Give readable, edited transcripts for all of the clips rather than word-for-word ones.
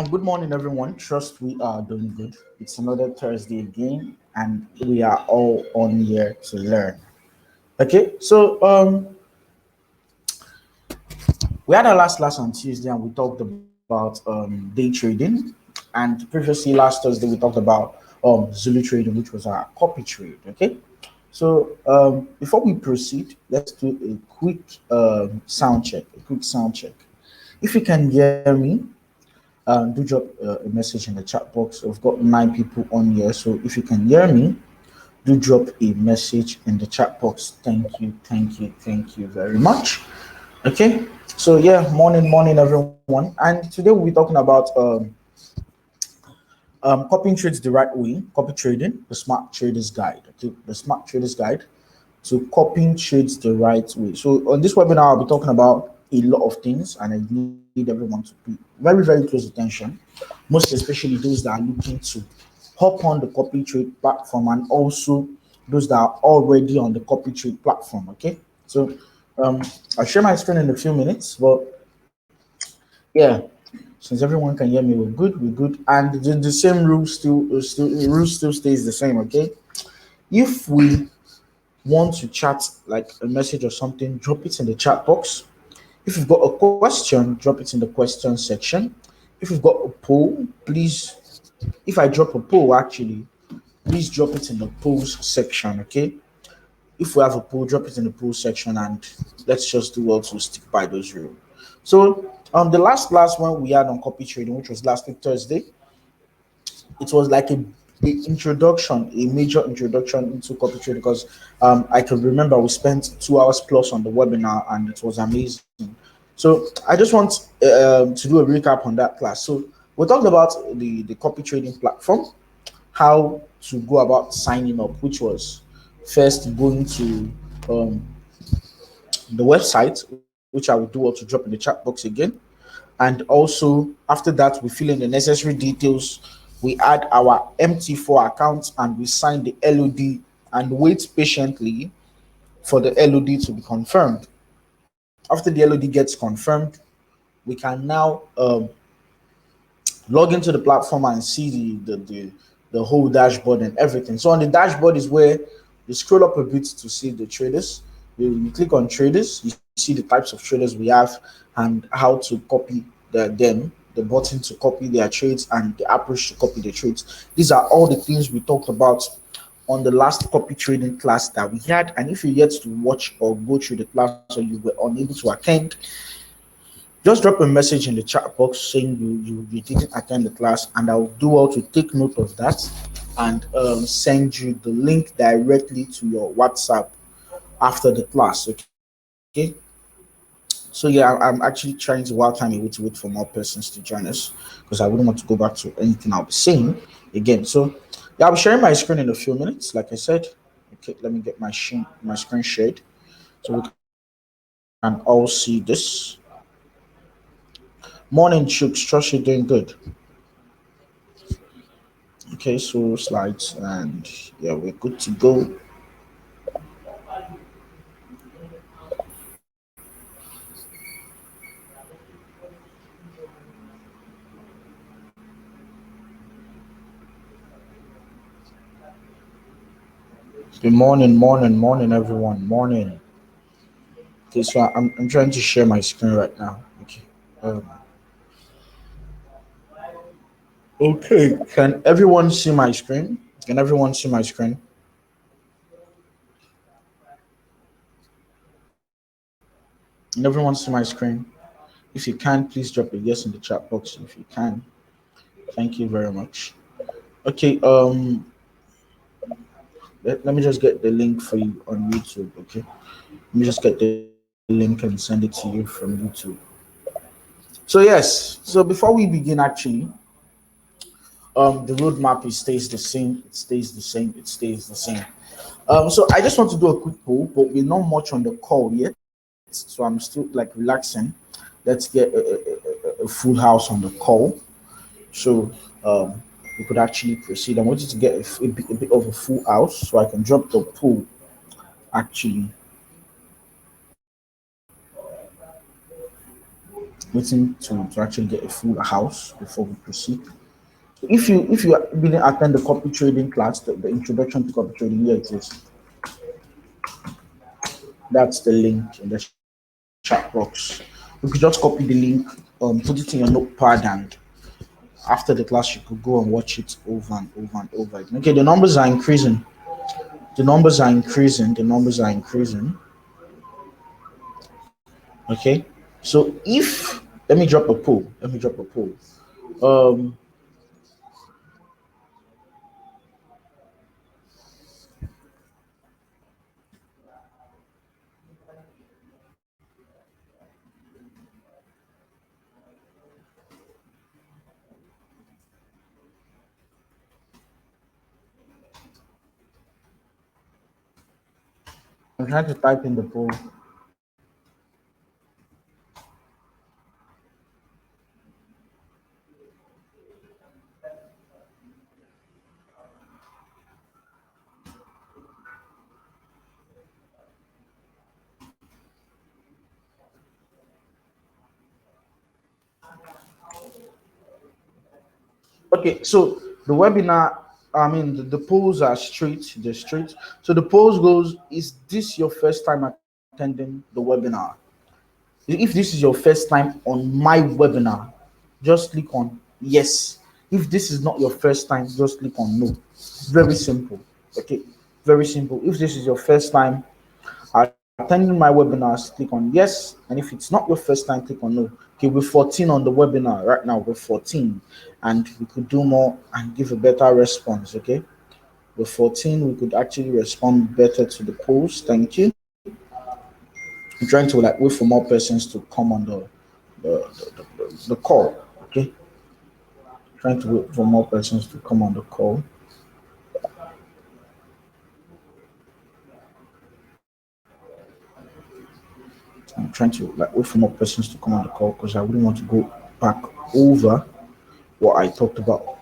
Good morning, everyone. Trust we are doing good. It's another Thursday again, and we are all on here to learn. Okay, we had our last class on Tuesday, and we talked about day trading. And previously, last Thursday, we talked about Zulu trading, which was our copy trade. Okay, before we proceed, let's do a quick sound check. A quick sound check. If you can hear me, do drop a message in the chat box. We've got 9 people on here, so if you can hear me, do drop a message in the chat box. Thank you very much. Okay, so yeah, morning, everyone. And today we'll be talking about copying trades the right way, copy trading, the smart traders guide. Okay, the smart traders guide to copying trades the right way. So on this webinar, I'll be talking about a lot of things, and I need everyone to pay very close attention, most especially those that are looking to hop on the copy trade platform, and also those that are already on the copy trade platform. Okay, so I'll share my screen in a few minutes, but yeah, since everyone can hear me, we're good, and the same rule still stays the same. Okay, if we want to chat like a message or something, drop it in the chat box. If you've got a question, drop it in the question section. If you've got a poll, please, if I drop a poll, actually, please drop it in the polls section, okay? If we have a poll, drop it in the poll section, and let's just do well to stick by those rules. So, the last class one we had on copy trading, which was last week Thursday, it was like a major introduction into copy trading, because I can remember we spent 2 hours plus on the webinar, and it was amazing. So I just want to do a recap on that class. So we talked about the copy trading platform, how to go about signing up, which was first going to the website, which I will do also drop in the chat box again. And also after that, we fill in the necessary details. We add our MT4 account, and we sign the LOD and wait patiently for the LOD to be confirmed. After the LOD gets confirmed, we can now log into the platform and see the whole dashboard and everything. So on the dashboard is where you scroll up a bit to see the traders. You click on traders, you see the types of traders we have and how to copy the button to copy their trades, and the approach to copy the trades. These are all the things we talked about on the last copy trading class that we had. And if you yet to watch or go through the class, or you were unable to attend, just drop a message in the chat box saying you didn't attend the class, and I'll do all to take note of that, and send you the link directly to your WhatsApp after the class. Okay. So yeah, I'm actually trying to while time away to wait for more persons to join us, because I wouldn't want to go back to anything I'll be saying again. So yeah, I'll be sharing my screen in a few minutes, like I said. Okay, let me get my screen shared so we can all see this. Morning, Chooks. Trust you're doing good. Okay, so slides, and yeah, we're good to go. Good morning, everyone. Morning. Okay, so I'm trying to share my screen right now. Okay. Okay. Can everyone see my screen? Can everyone see my screen? Can everyone see my screen? If you can, please drop a yes in the chat box. If you can, thank you very much. Okay. Let me just get the link for you on YouTube. Okay. Let me just get the link and send it to you from YouTube. So yes. So before we begin, actually, the roadmap stays the same. It stays the same. So I just want to do a quick poll, but we're not much on the call yet, so I'm still like relaxing. Let's get a full house on the call, so we could actually proceed. I wanted to get a bit of a full house, so I can drop the poll actually. waiting to actually get a full house before we proceed. If you didn't attend the copy trading class, the introduction to copy trading, here it is. That's the link in the chat box. You could just copy the link, put it in your notepad, and after the class you could go and watch it over and over and over again. Okay, the numbers are increasing. The numbers are increasing. The numbers are increasing. Okay, so if let me drop a poll. Let me drop a poll. Um, I'm trying to type in the poll. Okay, so the webinar, I mean, the polls are straight. They're straight. So the polls goes: is this your first time attending the webinar? If this is your first time on my webinar, just click on yes. If this is not your first time, just click on no. Very simple. Okay, very simple. If this is your first time attending my webinars, click on yes. And if it's not your first time, click on no. Okay, we're 14 on the webinar right now. We're 14, and we could do more and give a better response. Okay, we're 14. We could actually respond better to the polls. Thank you. I'm trying to like wait for more persons to come on the call. Okay, trying to wait for more persons to come on the call. I'm trying to like wait for more persons to come on the call because I wouldn't want to go back over what I talked about.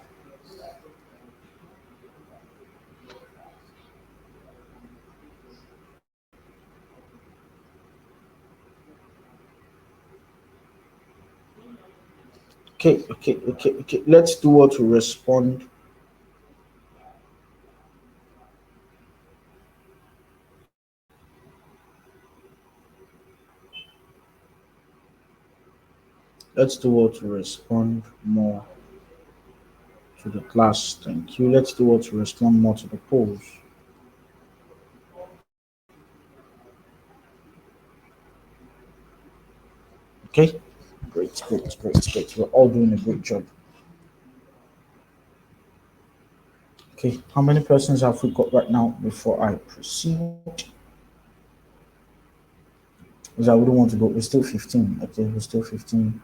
Okay. Let's do what to respond. Let's do what to respond more to the class. Thank you. Let's do what to respond more to the polls. Okay. Great. We're all doing a great job. Okay. How many persons have we got right now before I proceed? Because I wouldn't want to go. We're still 15. Okay. We're still 15.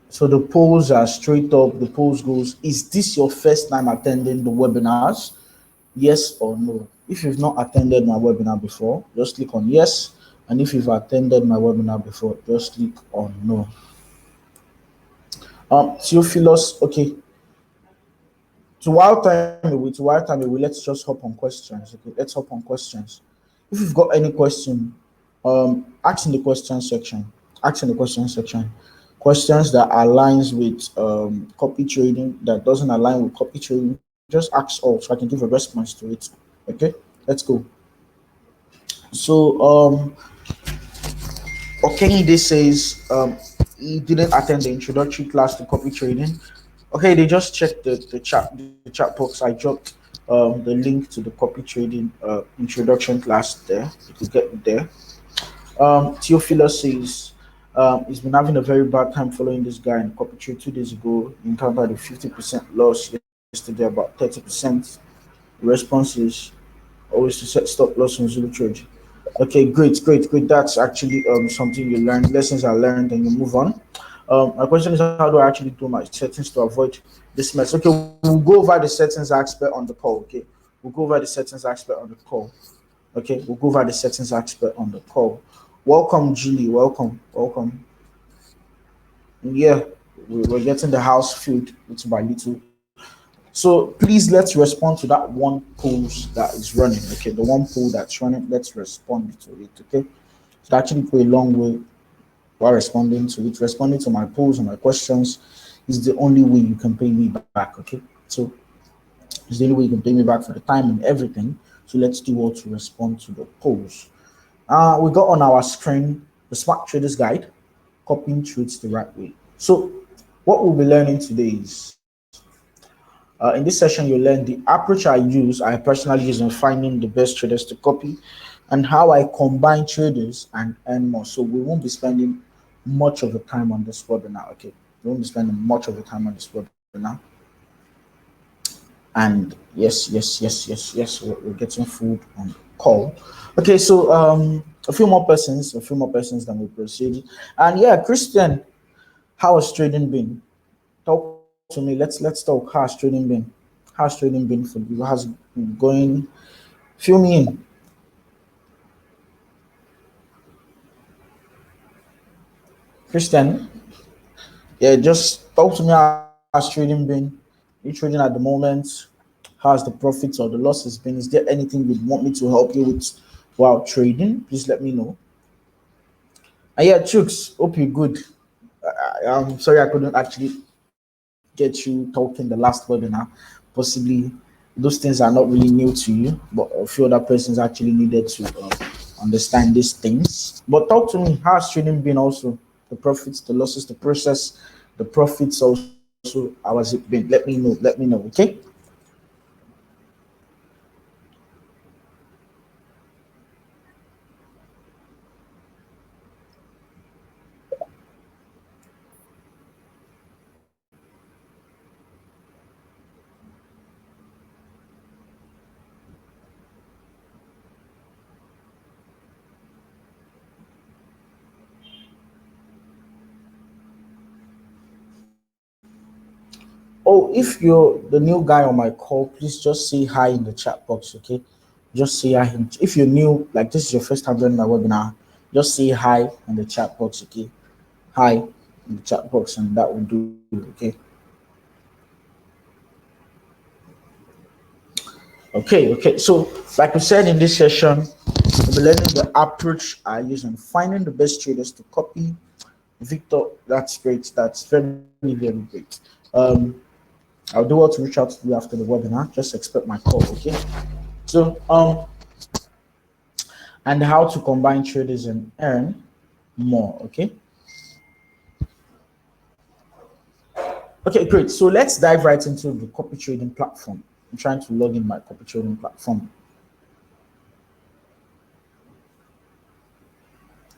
So the polls are straight up. The polls goes: is this your first time attending the webinars? Yes or no. If you've not attended my webinar before, just click on yes. And if you've attended my webinar before, just click on no. Theophilus, okay. To while time away, let's just hop on questions. Okay, let's hop on questions. If you've got any question, ask in the question section. Ask in the question section. Questions that aligns with copy trading, that doesn't align with copy trading, just ask all so I can give a response to it. Okay, let's go. So Okenide says he didn't attend the introductory class to copy trading. Okay, they just checked the chat box. I dropped the link to the copy trading introduction class there. You could get there. Theophilus says he's been having a very bad time following this guy in copy trade 2 days ago. He encountered a 50% loss yesterday, about 30%. The response is always to set stop loss on Zulu trade. Okay, great. That's actually something you learn. Lessons are learned, and you move on. My question is, how do I actually do my settings to avoid this mess? Okay, we'll go over the settings aspect on the call. Okay, we'll go over the settings aspect on the call. Okay, we'll go over the settings aspect on the call. Welcome, Julie. Welcome. Yeah, we're getting the house filled little by little. So please let's respond to that one poll that is running. Okay, the one poll that's running. Let's respond to it. Okay. So actually go a long way while responding to it. Responding to my polls and my questions is the only way you can pay me back. Okay, so it's the only way you can pay me back for the time and everything. So let's do all to respond to the polls. We got on our screen the Smart Traders Guide, copying trades the right way. So what we'll be learning today is in this session, you'll learn the approach I personally use in finding the best traders to copy, and how I combine traders and earn more. So we won't be spending much of the time on this webinar. Okay, we won't be spending much of the time on this webinar. And yes, we're getting food on call. Okay, so a few more persons, then we proceed. And yeah, Christian, how has trading been? Talk to me. Let's talk. How's trading been? How's trading been for you? How's it been going? Fill me in. Christian, yeah, just talk to me. How's trading been? Are you trading at the moment? How's the profits or the losses been? Is there anything you'd want me to help you with while trading? Please let me know. And yeah, Chooks, hope you're good. I'm sorry I couldn't actually get you talking the last webinar. Possibly those things are not really new to you, but a few other persons actually needed to understand these things. But talk to me, how's trading been also? The profits, the losses, the process, the profits also, how has it been? Let me know, okay? Oh, if you're the new guy on my call, please just say hi in the chat box, okay? Just say hi. If you're new, like this is your first time joining my webinar, just say hi in the chat box, okay? Hi in the chat box, and that will do, okay? Okay. So, like we said in this session, we'll be learning the approach I use in finding the best traders to copy. Victor, that's great. That's very great. I'll do what to reach out to you after the webinar. Just expect my call, okay? So, and how to combine traders and earn more, okay? Okay, great. So let's dive right into the copy trading platform. I'm trying to log in my copy trading platform.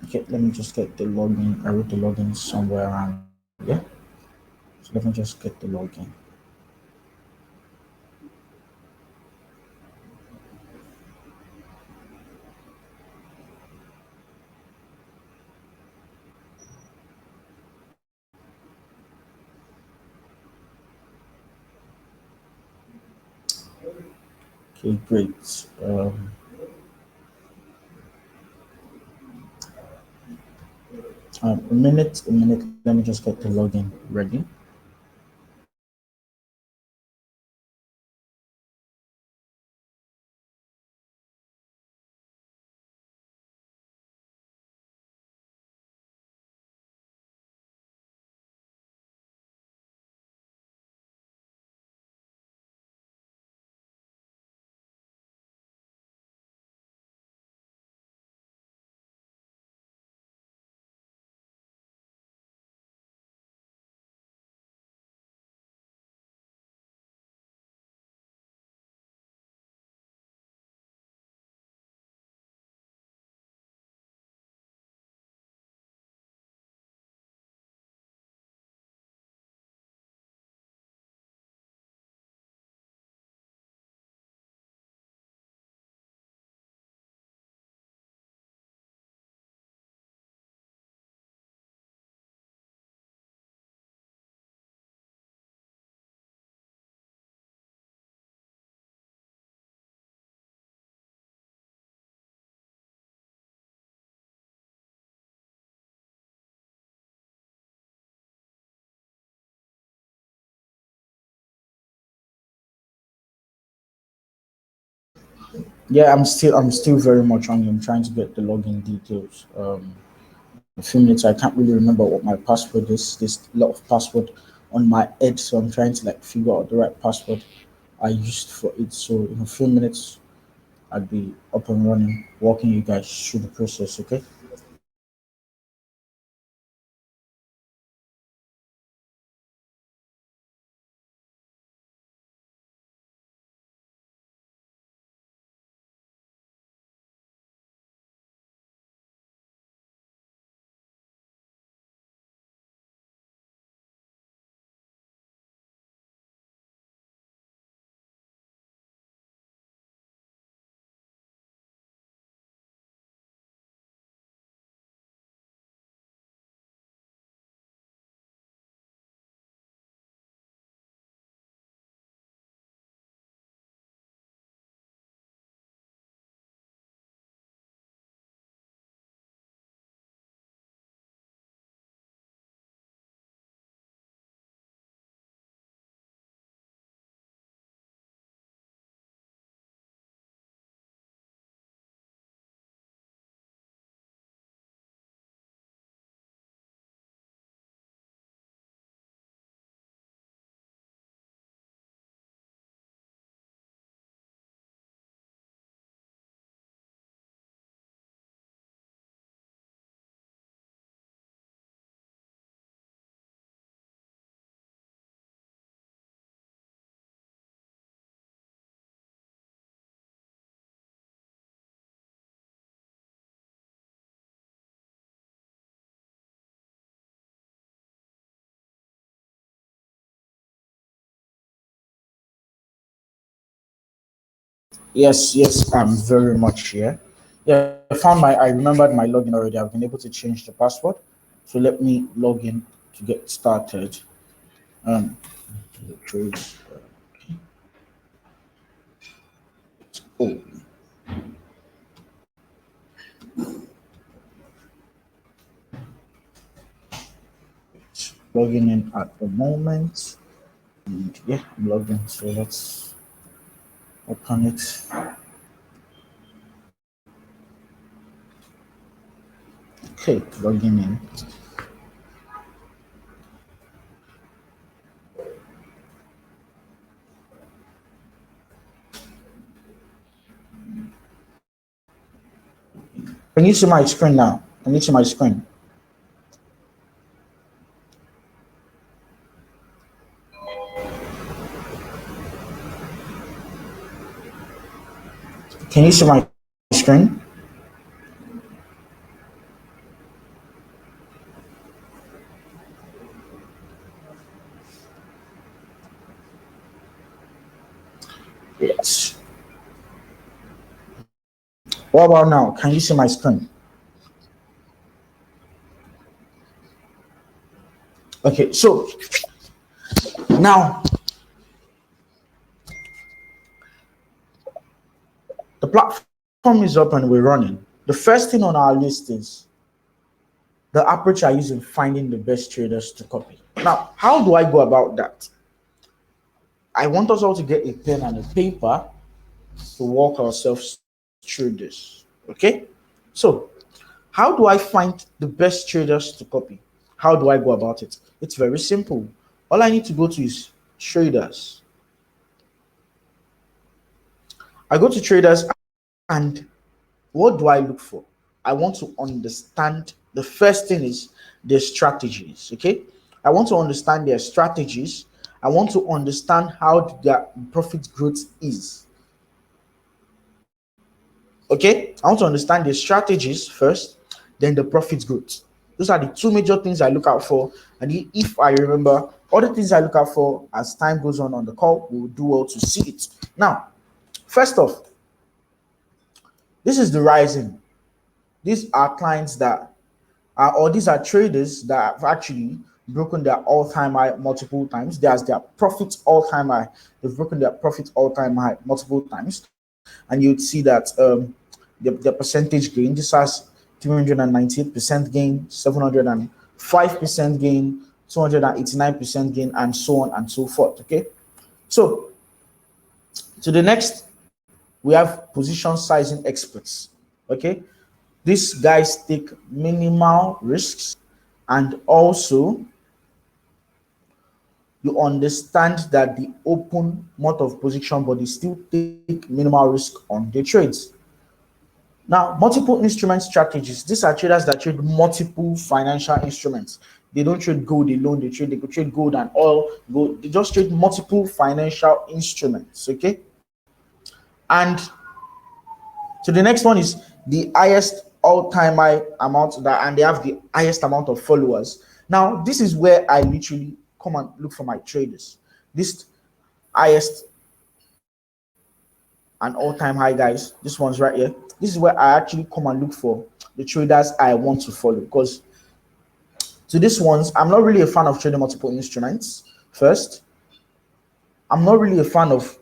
Okay, let me just get the login. I wrote the login somewhere around here. So let me just get the login. Okay, great. A minute. Let me just get the login ready. Yeah, I'm still very much on you. I'm trying to get the login details. A few minutes. I can't really remember what my password is. There's a lot of password on my head, so I'm trying to like figure out the right password I used for it. So in a few minutes, I'll be up and running, walking you guys through the process. Okay. Yes, yes, I'm very much here. Yeah, I remembered my login already. I've been able to change the password. So let me log in to get started. Um, trade. Oh, it's logging in at the moment. And yeah, I'm logged in. So let's open it. Okay, logging in. Can you see my screen now? Can you see my screen? Can you see my screen? Yes. What about now? Can you see my screen? Okay, so now the platform is up and we're running. The first thing on our list is the approach I use in finding the best traders to copy. Now, how do I go about that? I want us all to get a pen and a paper to walk ourselves through this. Okay? So, how do I find the best traders to copy? How do I go about it? It's very simple. All I need to go to is traders. I go to traders, and what do I look for? I want to understand, the first thing is their strategies. Okay. I want to understand their strategies. I want to understand how their profit growth is. Okay. I want to understand their strategies first, then the profit growth. Those are the two major things I look out for. And if I remember, other things I look out for as time goes on the call, we will do well to see it. Now, first off, this is the rising. These are clients that or these are traders that have actually broken their all-time high multiple times. There's their profit all-time high. They've broken their profit all-time high multiple times, and you'd see that the percentage gain. This has 398% gain, 705% gain, 289% gain, and so on and so forth. Okay, so to the next We have position sizing experts. Okay, these guys take minimal risks, and also you understand that the open amount of position, but they still take minimal risk on their trades. Now, multiple instrument strategies. These are traders that trade multiple financial instruments. They don't trade gold alone. They could trade gold and oil. Gold. They just trade multiple financial instruments. Okay. And so the next one is the highest all-time high amount that, and they have the highest amount of followers. Now, this is where I literally come and look for my traders. This highest and all-time high, guys. This one's right here. This is where I actually come and look for the traders I want to follow, because to these ones, I'm not really a fan of trading multiple instruments. First, I'm not really a fan of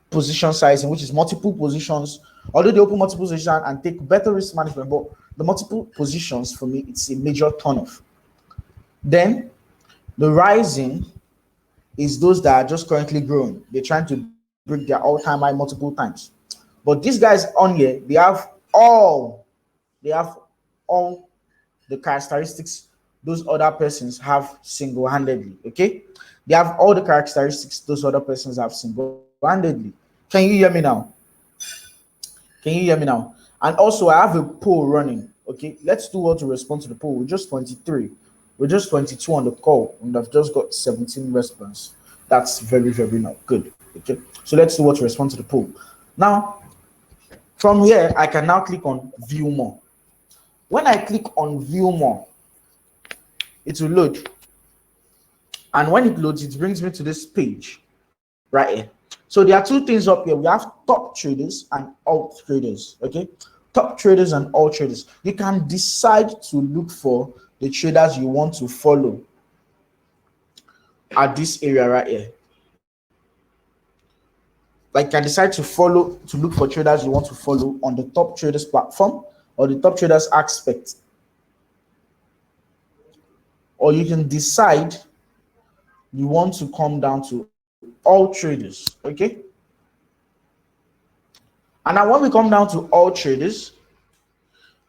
position sizing, which is multiple positions. Although they open multiple positions and take better risk management, but the multiple positions for me, it's a major turnoff. Then the rising is those that are just currently growing. They're trying to break their all-time high multiple times. But these guys on here, they have all the characteristics those other persons have single-handedly. Okay, they have all the characteristics those other persons have single-handedly. Can you hear me now? Can you hear me now? And also, I have a poll running. Okay, let's do what to respond to the poll. We're just 23. We're just 22 on the call, and I've just got 17 responses. That's very, very not good. Okay, so let's do what to respond to the poll. Now, from here, I can now click on View More. When I click on View More, it will load. And when it loads, it brings me to this page right here. So there are two things up here. We have top traders and alt traders. Okay, top traders and alt traders. You can decide to look for the traders you want to follow at this area right here. Like, you can decide to look for traders you want to follow on the top traders platform or the top traders aspect. Or you can decide you want to come down to all traders. Okay. And now when we come down to all traders,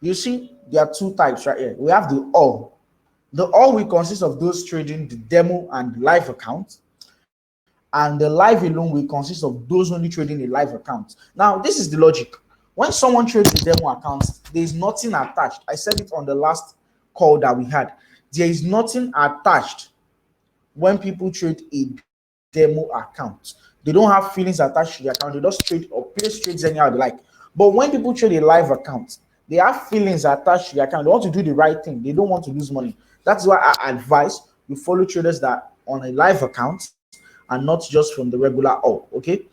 you see there are two types right here. We have the all. The all will consist of those trading the demo and live account. And the live alone will consist of those only trading a live account. Now, this is the logic. When someone trades a demo account, there is nothing attached. I said it on the last call that we had. There is nothing attached when people trade a demo account. They don't have feelings attached to the account. They just trade or place trades anyhow they like. But when people trade a live account, they have feelings attached to the account. They want to do the right thing. They don't want to lose money. That's why I advise you follow traders that on a live account and not just from the regular all. Okay,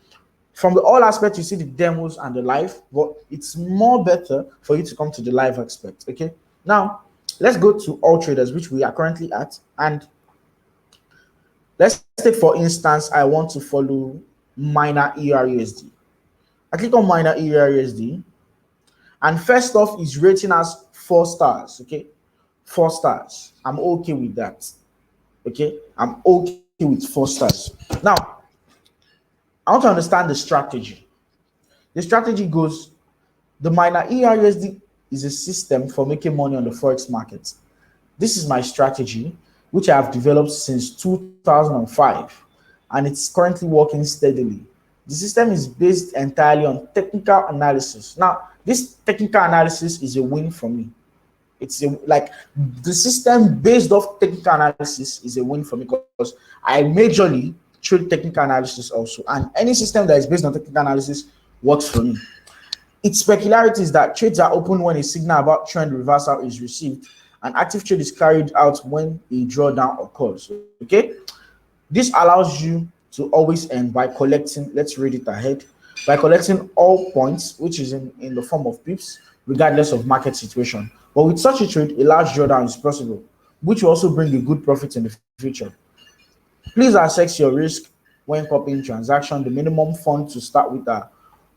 from the all aspect, you see the demos and the live, but it's more better for you to come to the live aspect. Okay, now let's go to all traders, which we are currently at, and let's take for instance I want to follow minor ERUSD. I click on minor ERUSD, and first off is rating as 4 stars. Okay, 4 stars. I'm okay with that. Okay, I'm okay with 4 stars. Now, I want to understand the strategy. The strategy goes, the minor ERUSD is a system for making money on the Forex market. This is my strategy, which I have developed since 2005, and it's currently working steadily. The system is based entirely on technical analysis. Now, this technical analysis is a win for me. Like the system based off technical analysis is a win for me because I majorly trade technical analysis also, and any system that is based on technical analysis works for me. Its peculiarity is that trades are open when a signal about trend reversal is received, and active trade is carried out when a drawdown occurs. Okay, this allows you to always end by collecting, let's read it ahead, by collecting all points, which is in the form of pips, regardless of market situation. But with such a trade, a large drawdown is possible, which will also bring a good profit in the future. Please assess your risk when copying transaction. The minimum fund to start with are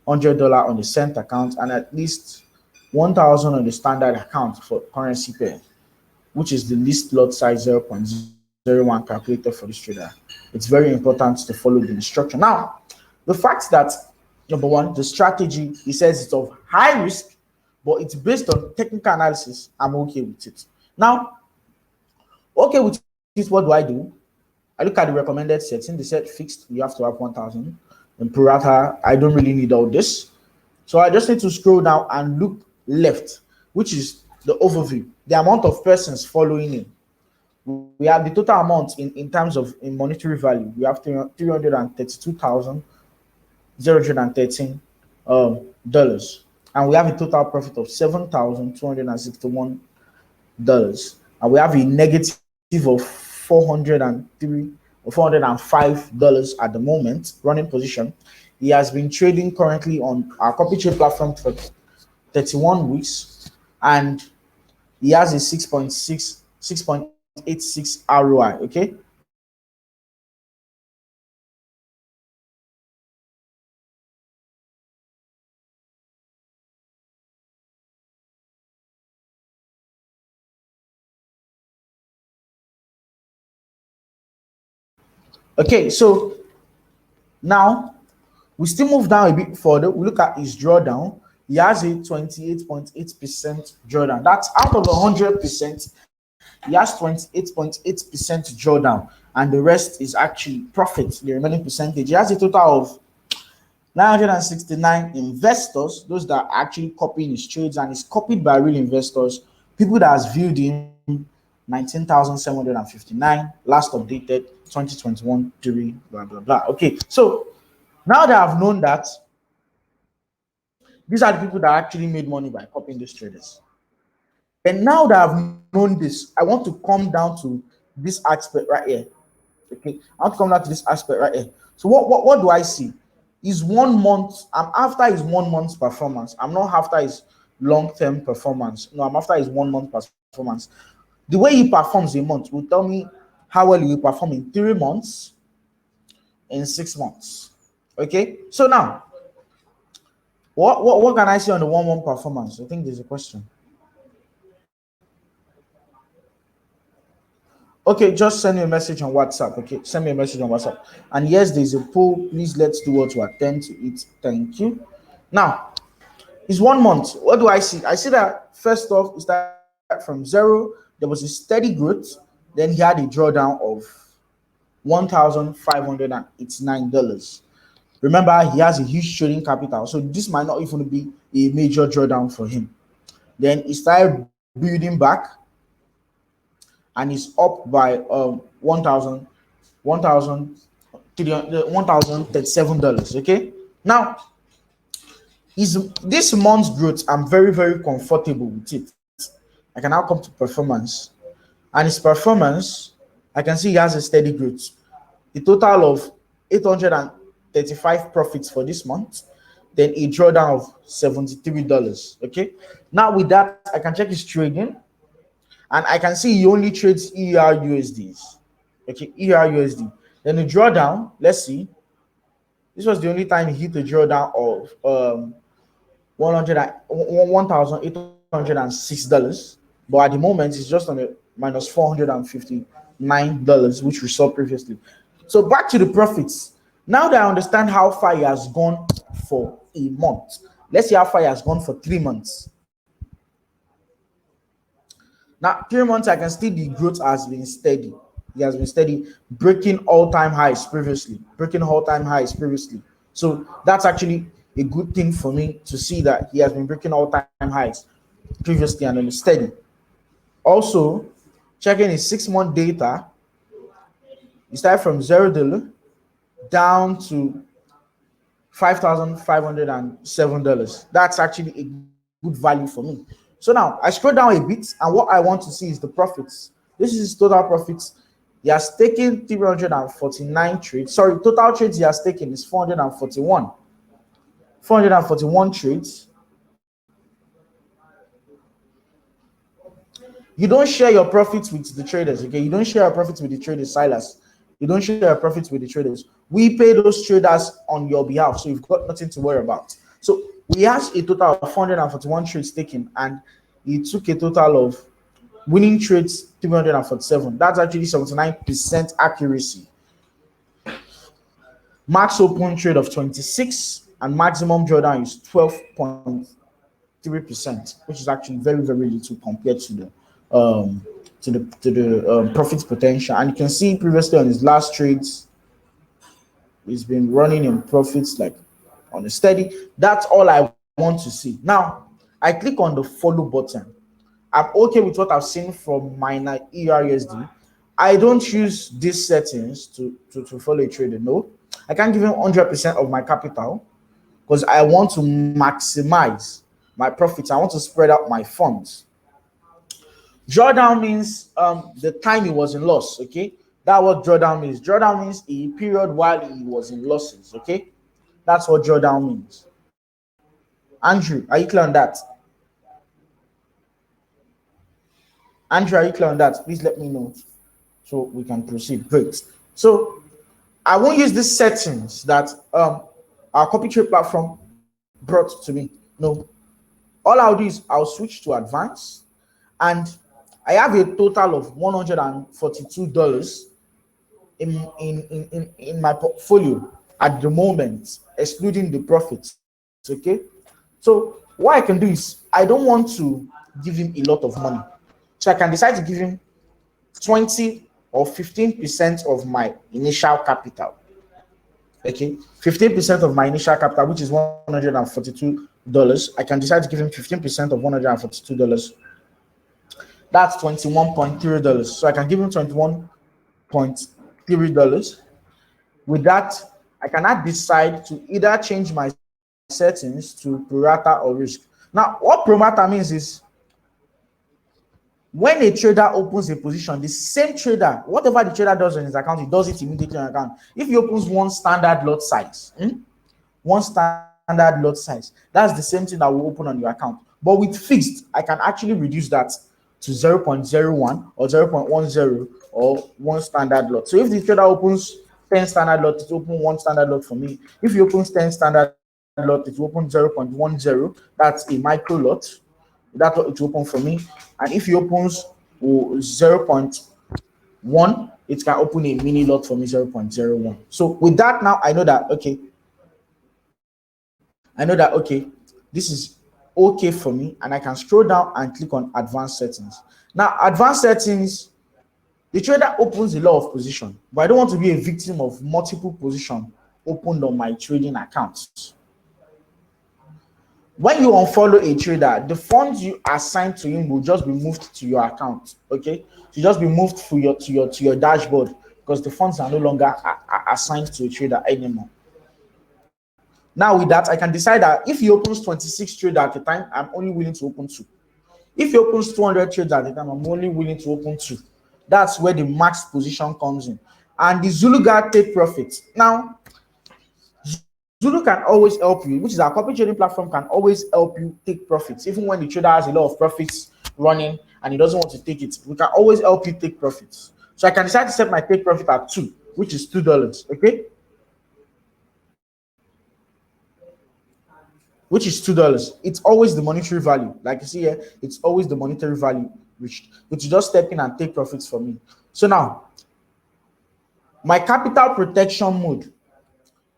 $100 on the cent account and at least 1,000 on the standard account for currency pair, which is the least lot size 0.01 calculated for this trader. It's very important to follow the instruction. Now, the fact that Number one, the strategy, he says it's of high risk, but it's based on technical analysis. I'm okay with it. Now, okay with it, what do? I look at the recommended setting. They said fixed, you have to have 1,000. And pro rata, I don't really need all this. So I just need to scroll down and look left, which is the overview, the amount of persons following in. We have the total amount in terms of in monetary value. We have $332,013 dollars, and we have a total profit of $7,261, and we have a negative of $405 at the moment running position. He has been trading currently on our CopyTrade platform for 31 weeks, and he has a 6.86 ROI. Okay. Okay, so now we still move down a bit further. We look at his drawdown. He has a 28.8% drawdown. That's out of 100%. He has 28.8% drawdown, and the rest is actually profit, the remaining percentage. He has a total of 969 investors, those that are actually copying his trades, and is copied by real investors, people that has viewed him 19,759, last updated 2021 during blah blah blah. Okay, so now that I've known that these are the people that actually made money by copying these traders, and now that I've known this, I want to come down to this aspect right here. Okay, I want to come down to this aspect right here. So what do I see? Is 1 month. I'm after his 1 month's performance. I'm not after his long-term performance. No, I'm after his 1 month performance. The way he performs a month will tell me how well he will perform in 3 months, in 6 months. Okay, so now what can I see on the 1 month performance? I think there's a question. Okay, just send me a message on WhatsApp. Okay, send me a message on WhatsApp. And yes, there's a poll. Please let's do what to attend to it. Thank you. Now, it's 1 month. What do I see? I see that first off, it started from zero. There was a steady growth. Then he had a drawdown of $1,589. Remember, he has a huge trading capital, so this might not even be a major drawdown for him. Then he started building back, and is up by $1,037. Okay, now is this month's growth, I'm very, very comfortable with it. I can now come to performance, and his performance, I can see he has a steady growth. A total of 835 profits for this month, then a drawdown of $73. Okay, now with that, I can check his trading, and I can see he only trades ERUSDs. Okay, ERUSD. Then the drawdown, let's see. This was the only time he hit the drawdown of $1,806. But at the moment, it's just on a minus $459, which we saw previously. So back to the profits. Now that I understand how far he has gone for a month, let's see how far he has gone for 3 months. Now, 3 months, I can see the growth has been steady. He has been steady, breaking all-time highs previously. So that's actually a good thing for me to see that he has been breaking all-time highs previously and then steady. Also, checking his 6-month data, he started from $0 down to $5,507. That's actually a good value for me. So now I scroll down a bit, and what I want to see is the profits. This is his total profits. He has taken 349 trades. Sorry, total trades he has taken is 441. 441 trades. You don't share your profits with the traders, okay? You don't share your profits with the traders, Silas. You don't share your profits with the traders. We pay those traders on your behalf, so you've got nothing to worry about. So we have a total of 441 trades taken, and he took a total of winning trades 347. That's actually 79% accuracy. Max open trade of 26. and maximum drawdown is 12.3%, which is actually very, very little compared to the profit potential. And you can see previously on his last trades, he's been running in profits like on a steady. That's all I want to see. Now I click on the follow button. I'm okay with what I've seen from minor ERUSD. I don't use these settings to follow a trader. No, I can't give him 100% of my capital because I want to maximize my profits. I want to spread out my funds. Drawdown means the time he was in loss. Okay, that's what drawdown means. Drawdown means a period while he was in losses. Okay, that's what drawdown means. Andrew, are you clear on that? Andrew, are you clear on that? Please let me know so we can proceed. Great. So I won't use these settings that our CopyTrade platform brought to me. No, all I'll do is I'll switch to advanced, and I have a total of $142 in my portfolio at the moment, excluding the profits. Okay, so what I can do is I don't want to give him a lot of money, so I can decide to give him 20 or 15% of my initial capital. Okay, 15% of my initial capital, which is $142. I can decide to give him 15% of $142. That's $21.3. So I can give him $21.3. With that, I cannot decide to either change my settings to pro rata or risk. Now, what pro rata means is when a trader opens a position, the same trader, whatever the trader does on his account, he does it immediately on account. If he opens one standard lot size, that's the same thing that will open on your account. But with fixed, I can actually reduce that to 0.01 or 0.10 or one standard lot. So if the trader opens 10 standard lot, it opens one standard lot for me. If he opens 10 standard lot, it will open 0.10. That's a micro lot. That's what it will open for me. And if he opens 0.1, it can open a mini lot for me, 0.01. So with that, now I know that this is okay for me, and I can scroll down and click on advanced settings. Now, advanced settings, the trader opens a lot of position, but I don't want to be a victim of multiple positions opened on my trading accounts. When you unfollow a trader, the funds you assign to him will just be moved to your account. Okay, to just be moved to your dashboard, because the funds are no longer assigned to a trader anymore. Now with that, I can decide that if he opens 26 trades at a time, I'm only willing to open 2. If he opens 200 trades at a time, I'm only willing to open 2. That's where the max position comes in. And the Zulu guard take profits. Now, Zulu can always help you, which is our copy trading platform, can always help you take profits. Even when the trader has a lot of profits running and he doesn't want to take it, we can always help you take profits. So I can decide to set my take profit at 2, which is $2. Okay, which is $2. It's always the monetary value. Like you see here, it's always the monetary value, which you just step in and take profits for me. So now, my capital protection mode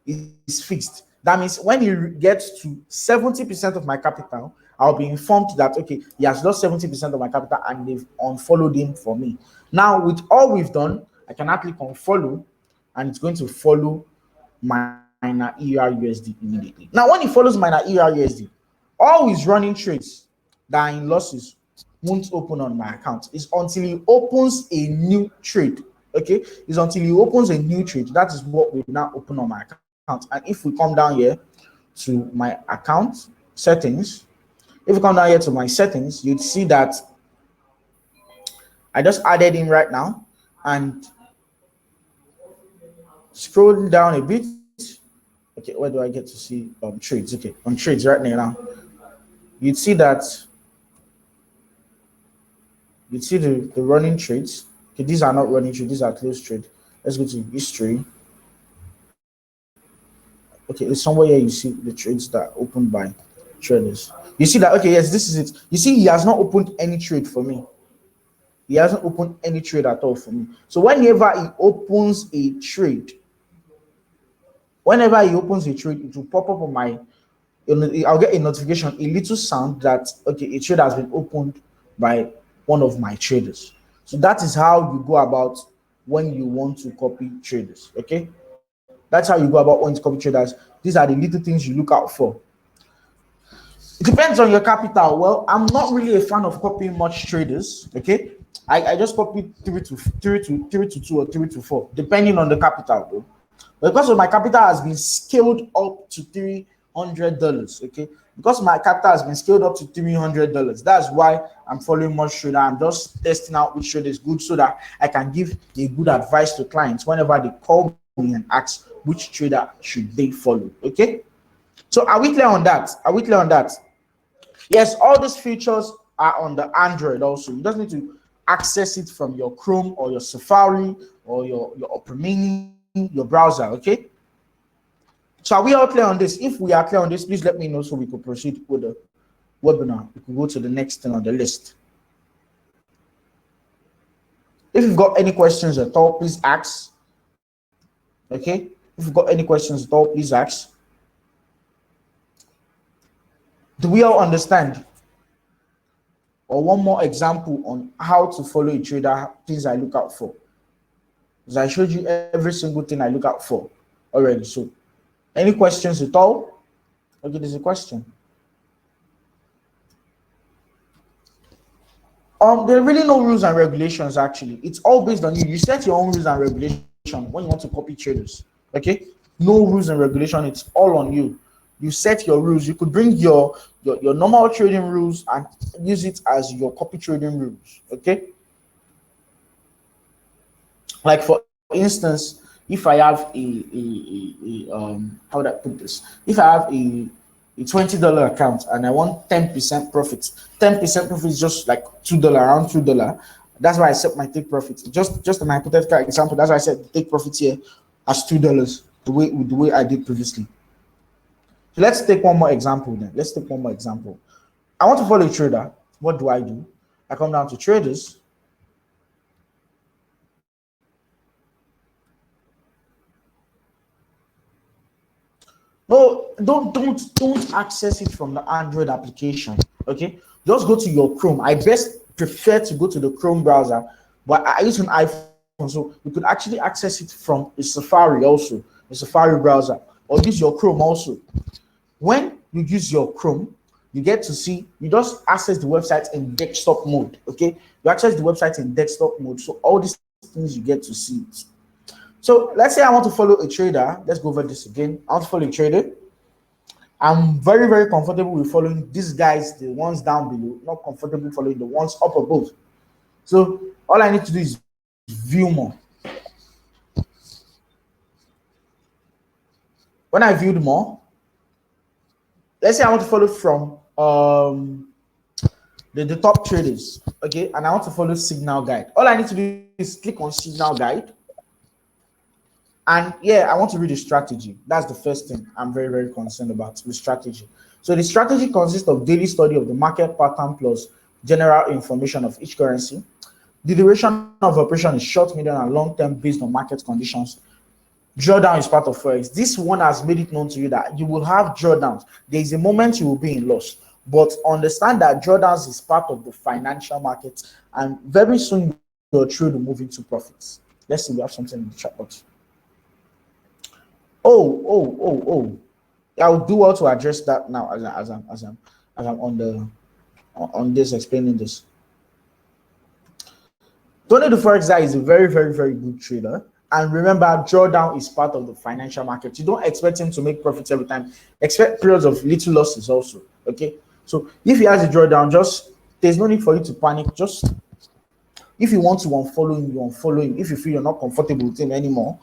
is fixed. That means when he gets to 70% of my capital, I'll be informed that, okay, he has lost 70% of my capital and they've unfollowed him for me. Now, with all we've done, I can click on follow, and it's going to follow my minor ERUSD immediately. Now, when it follows minor ERUSD, all his running trades that are in losses won't open on my account. It's until he opens a new trade. Okay, it's until he opens a new trade. That is what we now open on my account. And if we come down here to my account settings, you'd see that I just added in right now, and scrolling down a bit. Okay, where do I get to see trades? Okay, on trades right now, you'd see that the running trades. Okay, these are not running trades, these are closed trade. Let's go to history. Okay, it's somewhere here you see the trades that are opened by traders. You see that, okay, yes, this is it. You see, he has not opened any trade for me. He hasn't opened any trade at all for me. So whenever he opens a trade Whenever he opens a trade, it will pop up on my, I'll get a notification, a little sound that, okay, a trade has been opened by one of my traders. So that is how you go about when you want to copy traders. Okay, that's how you go about when to copy traders. These are the little things you look out for. It depends on your capital. Well, I'm not really a fan of copying much traders. Okay, I just copy 3 to 2 or 3 to 4, depending on the capital though. But because of my capital has been scaled up to $300, okay, because my capital has been scaled up to $300, that's why I'm following much trader. I'm just testing out which trade is good so that I can give a good advice to clients whenever they call me and ask which trader should they follow. Okay, so are we clear on that? Are we clear on that? Yes, all these features are on the Android also. You just need to access it from your Chrome or your Safari or your Opera Mini, your browser. Okay, so are we all clear on this? If we are clear on this, please let me know so we can proceed with the webinar. We can go to the next thing on the list. If you've got any questions at all, please ask. Okay, if you've got any questions at all, please ask. Do we all understand? Or one more example on how to follow a trader, things I look out for. As I showed you every single thing I look out for already. So any questions at all? Okay, there's a question. There are really no rules and regulations actually. It's all based on you. You set your own rules and regulations when you want to copy traders. Okay? No rules and regulation, it's all on you. You set your rules. You could bring your normal trading rules and use it as your copy trading rules. Okay. Like for instance, if I have how would I put this? If I have a $20 account and I want 10% profit, 10% profit is just like $2, around $2. That's why I set my take profit. Just an hypothetical example. That's why I said take profit here as $2, the way I did previously. So let's take one more example then. Let's take one more example. I want to follow a trader. What do? I come down to traders. No, don't access it from the Android application. Okay, just go to your Chrome. I best prefer to go to the Chrome browser, but I use an iPhone, so you could actually access it from a Safari also, a Safari browser, or use your Chrome also. When you use your Chrome, you get to see, you just access the website in desktop mode. Okay, you access the website in desktop mode, so all these things you get to see. So let's say I want to follow a trader. Let's go over this again. I want to follow a trader. I'm very, very comfortable with following these guys, the ones down below, not comfortable following the ones up above. So all I need to do is view more. When I viewed more, let's say I want to follow from the top traders, okay, and I want to follow signal guide. All I need to do is click on signal guide. And yeah, I want to read the strategy. That's the first thing I'm very, very concerned about, the strategy. So the strategy consists of daily study of the market pattern plus general information of each currency. The duration of operation is short, medium, and long term based on market conditions. Drawdown is part of Forex. This one has made it known to you that you will have drawdowns. There is a moment you will be in loss, but understand that drawdowns is part of the financial market, and very soon your trade will move into profits. Let's see, we have something in the chat box. Oh. I'll do well to address that now as I'm on this explaining this. Tony the Forex guy is a very, very, very good trader. And remember, drawdown is part of the financial market. You don't expect him to make profits every time. Expect periods of little losses also. Okay. So if he has a drawdown, there's no need for you to panic. Just if you want to unfollow him, you unfollow him. If you feel you're not comfortable with him anymore.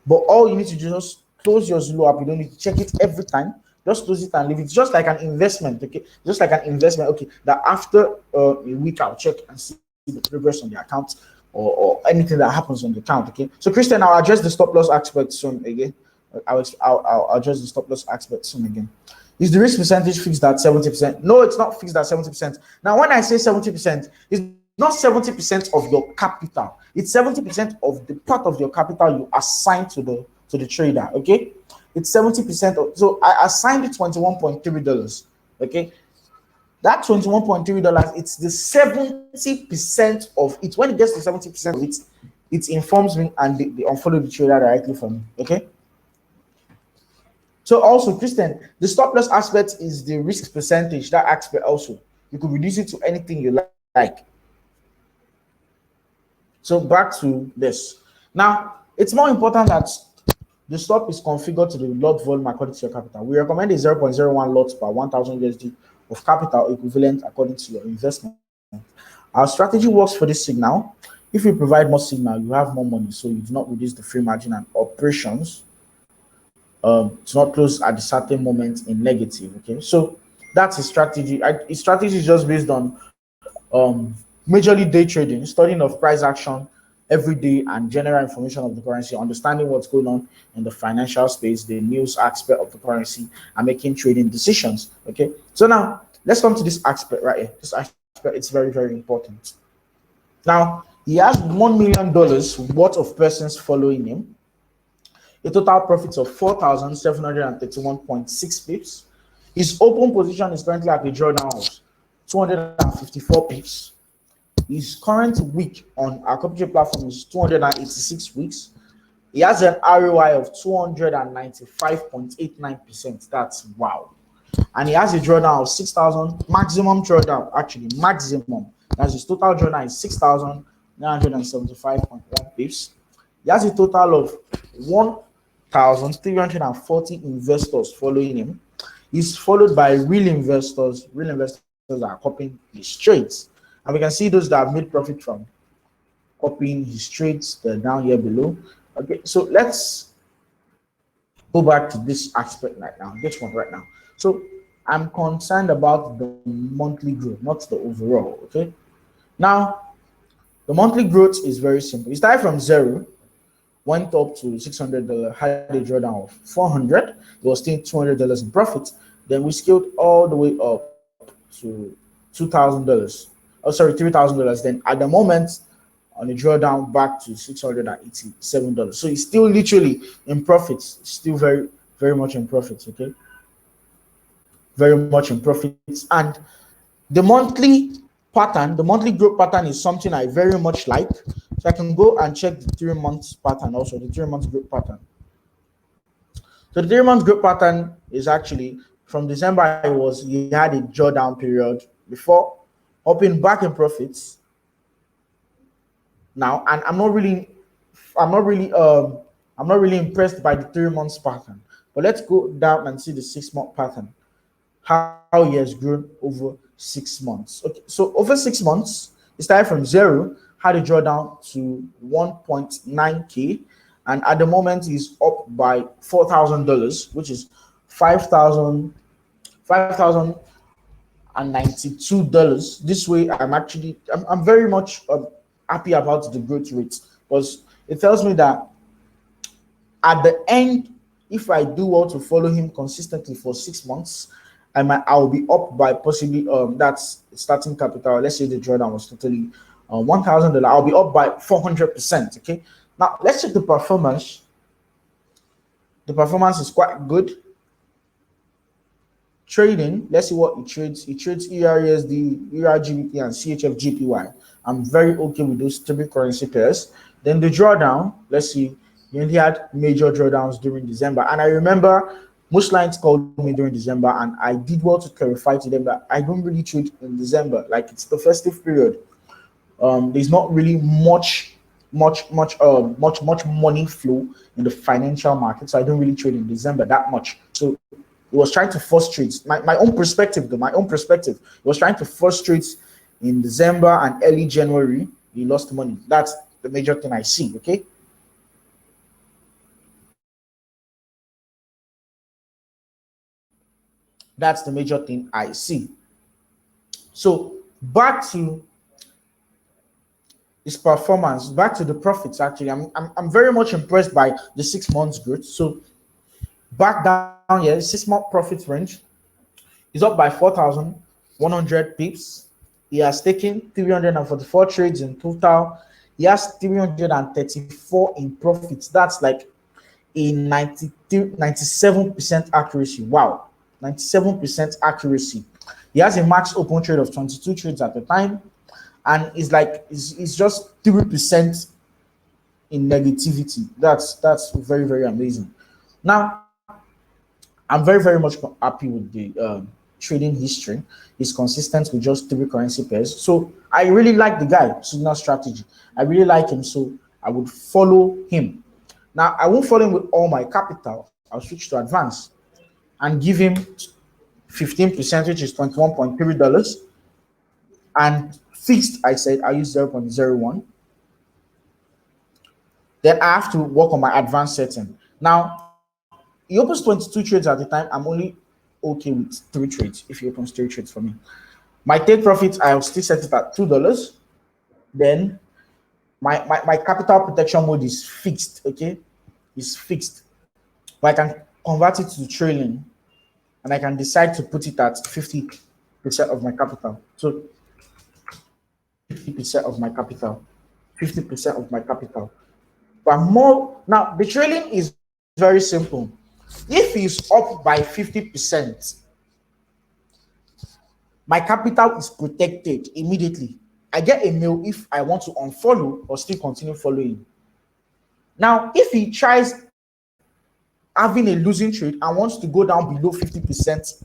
But all you need to do is just close your Zulu app. You don't need to check it every time. Just close it and leave it. It's just like an investment, okay? Just like an investment, okay? That after a week, I'll check and see the progress on the account or anything that happens on the account, okay? So, Christian, I'll address the stop loss aspect soon again. I'll address the stop loss aspect soon again. Is the risk percentage fixed at 70%? No, it's not fixed at 70%. Now, when I say 70%, it's not 70% of your capital. It's 70% of the part of your capital you assign to the trader. Okay, It's 70% of, so I assigned it $21.3. Okay, that $21.3, it's the 70% of it. When it gets to 70% of it, it informs me and they unfollow the trader directly for me. Okay. So also, Christian, the stop loss aspect is the risk percentage. That aspect also, you could reduce it to anything you like. So back to this. Now, it's more important that the stop is configured to the lot volume according to your capital. We recommend a 0.01 lots per 1,000 USD of capital equivalent according to your investment. Our strategy works for this signal. If you provide more signal, you have more money, so you do not reduce the free margin and operations to not close at a certain moment in negative. Okay, so that's a strategy. A strategy is just based on majorly day trading, studying of price action every day, and general information of the currency, understanding what's going on in the financial space, the news aspect of the currency, and making trading decisions. Okay, so now let's come to this aspect right here. This aspect, it's very, very important. Now, he has $1 million worth of persons following him, a total profit of 4,731.6 pips. His open position is currently at a drawdown of 254 pips. His current week on our CopyTrading platform is 286 weeks. He has an ROI of 295.89%. That's wow. And he has a drawdown of 6,000, maximum drawdown, actually, maximum. That's his total drawdown is 6,975.1 pips. He has a total of 1,340 investors following him. He's followed by real investors. Real investors are copying his trades. And we can see those that have made profit from copying his trades. They're down here below. Okay, so let's go back to this aspect right now. This one right now. So I'm concerned about the monthly growth, not the overall. Okay. Now, the monthly growth is very simple. It started from 0, went up to $600, had a drawdown of 400. It was still $200 in profit. Then we scaled all the way up to $2,000. Oh, sorry, $3,000. Then at the moment, on the drawdown back to $687. So it's still literally in profits, still very, very much in profits. Okay, very much in profits. And the monthly pattern, the monthly growth pattern is something I very much like. So I can go and check the 3 months pattern also, the 3 months growth pattern. So the 3 months growth pattern is actually from December, he had a drawdown period before, hopping back in profits now, and I'm not really impressed by the 3 months pattern. But let's go down and see the 6 month pattern, how he has grown over 6 months. Okay, so over 6 months, it started from 0, had a drawdown to 1.9K, and at the moment he's up by $4,000, which is $5,092. This way, I'm very much happy about the growth rate, because it tells me that at the end, if I do well to follow him consistently for 6 months, I'll be up by possibly that's starting capital. Let's say the drawdown was totally $1,000. I'll be up by 400%. Okay. Now let's check the performance. The performance is quite good. Trading, let's see what he trades. He trades ERUSD, ERGBP, and CHFGPY. I'm very okay with those 3 currency pairs. Then the drawdown, let's see. He only had major drawdowns during December. And I remember most clients called me during December, and I did well to clarify to them that I don't really trade in December. Like, it's the festive period. There's not really much money flow in the financial market, so I don't really trade in December that much. So he was trying to force trades. My own perspective, he was trying to force trades in December and early January. He lost money. That's the major thing I see. Okay. That's the major thing I see. So back to his performance, back to the profits. Actually, I'm very much impressed by the 6 months growth. So back down here, 6 month profit range is up by 4,100 pips. He has taken 344 trades in total. He has 334 in profits. That's like, a 97% accuracy. Wow, 97% accuracy. He has a max open trade of 22 trades at the time, and it's just 3% in negativity. That's very, very amazing. Now, I'm very, very much happy with the trading history. He's consistent with just 3 currency pairs. So I really like the guy, Signal Strategy. I really like him, so I would follow him. Now, I won't follow him with all my capital. I'll switch to advanced and give him 15%, which is $21.3. And fixed, I said I use 0.01. Then I have to work on my advanced setting. Now, he opens 22 trades at the time. I'm only okay with 3 trades if he opens 3 trades for me. My take profit, I'll still set it at $2. Then my capital protection mode is fixed, okay? It's fixed. But I can convert it to trailing, and I can decide to put it at 50% of my capital. So 50% of my capital, 50% of my capital. But more, now the trailing is very simple. If he's up by 50%, my capital is protected immediately. I get a mail if I want to unfollow or still continue following. Now, if he tries having a losing trade and wants to go down below 50%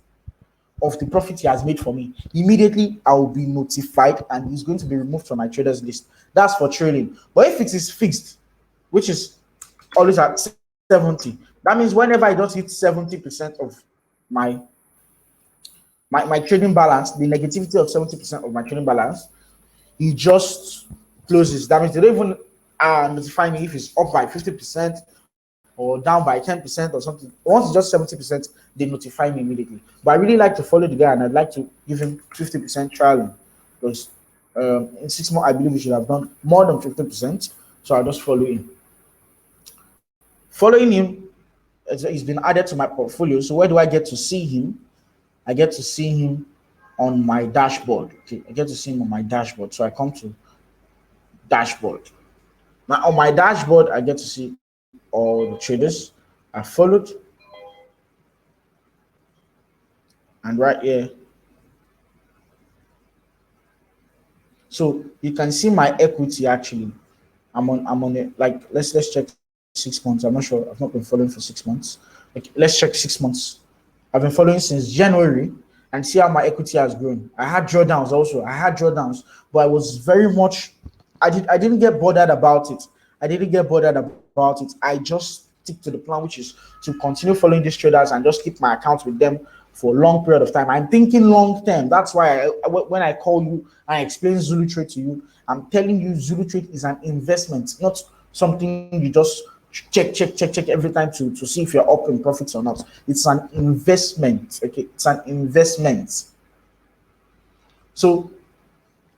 of the profit he has made for me, immediately I will be notified and he's going to be removed from my traders list. That's for trading. But if it is fixed, which is always at 70, that means whenever I don't hit 70% of my trading balance, the negativity of 70% of my trading balance, he just closes. That means they don't even notify me if it's up by 50% or down by 10% or something. Once it's just 70%, they notify me immediately. But I really like to follow the guy, and I'd like to give him 50% trialing, because in 6 months, I believe we should have done more than 50%. So I'll just follow him. Following him, he's been added to my portfolio. So where do I get to see him? I get to see him on my dashboard. Okay, I get to see him on my dashboard. So I come to dashboard. Now on my dashboard, I get to see all the traders I followed. And right here, so you can see my equity actually. I'm on it. Like let's check 6 months. I'm not sure. I've not been following for 6 months. Okay, let's check 6 months. I've been following since January and see how my equity has grown. I had drawdowns also. But I was very much, I didn't get bothered about it. I just stick to the plan, which is to continue following these traders and just keep my accounts with them for a long period of time. I'm thinking long term. That's why when I call you and I explain Zulu Trade to you, I'm telling you Zulu Trade is an investment, not something you just check every time to see if you're up in profits or not. It's an investment. Okay, it's an investment. So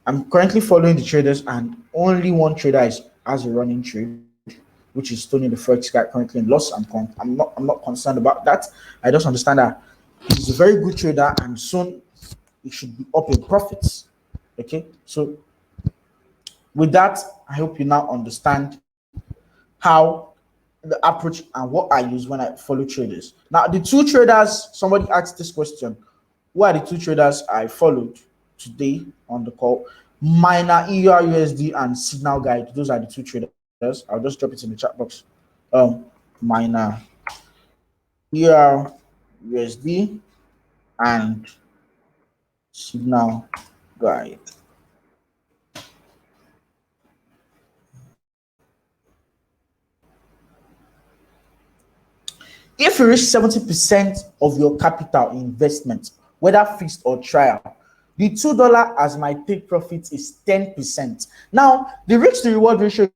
I'm currently following the traders, and only one trader has a running trade, which is Tony the Forex guy, currently in loss. I'm not concerned about that. I just understand that he's a very good trader, and soon he should be up in profits. Okay, so with that, I hope you now understand how the approach and what I use when I follow traders. Now, the 2 traders, somebody asked this question: who are the 2 traders I followed today on the call? Miner, EURUSD, and Signal Guide. Those are the 2 traders. I'll just drop it in the chat box. Miner, EURUSD, and Signal Guide. If you reach 70% of your capital investment, whether fixed or trial, the $2 as my take profit is 10%. Now, the risk to reward ratio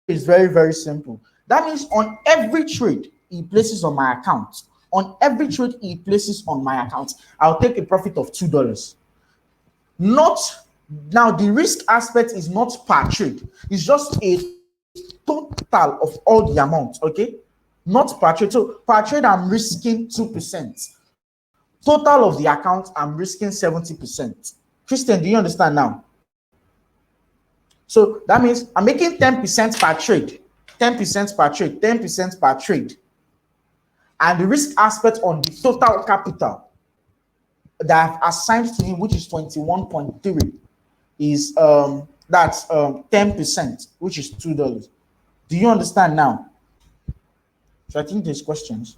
is very, very simple. That means on every trade he places on my account, I'll take a profit of $2. Not now, the risk aspect is not per trade, it's just a total of all the amount, okay? Not per trade. So per trade, I'm risking 2%. Total of the account, I'm risking 70%. Christian, do you understand now? So that means I'm making 10% per trade, 10% per trade, 10% per trade. and the risk aspect on the total capital that I've assigned to him, which is 21.3, is that's 10%, which is $2. Do you understand now? So I think there's questions.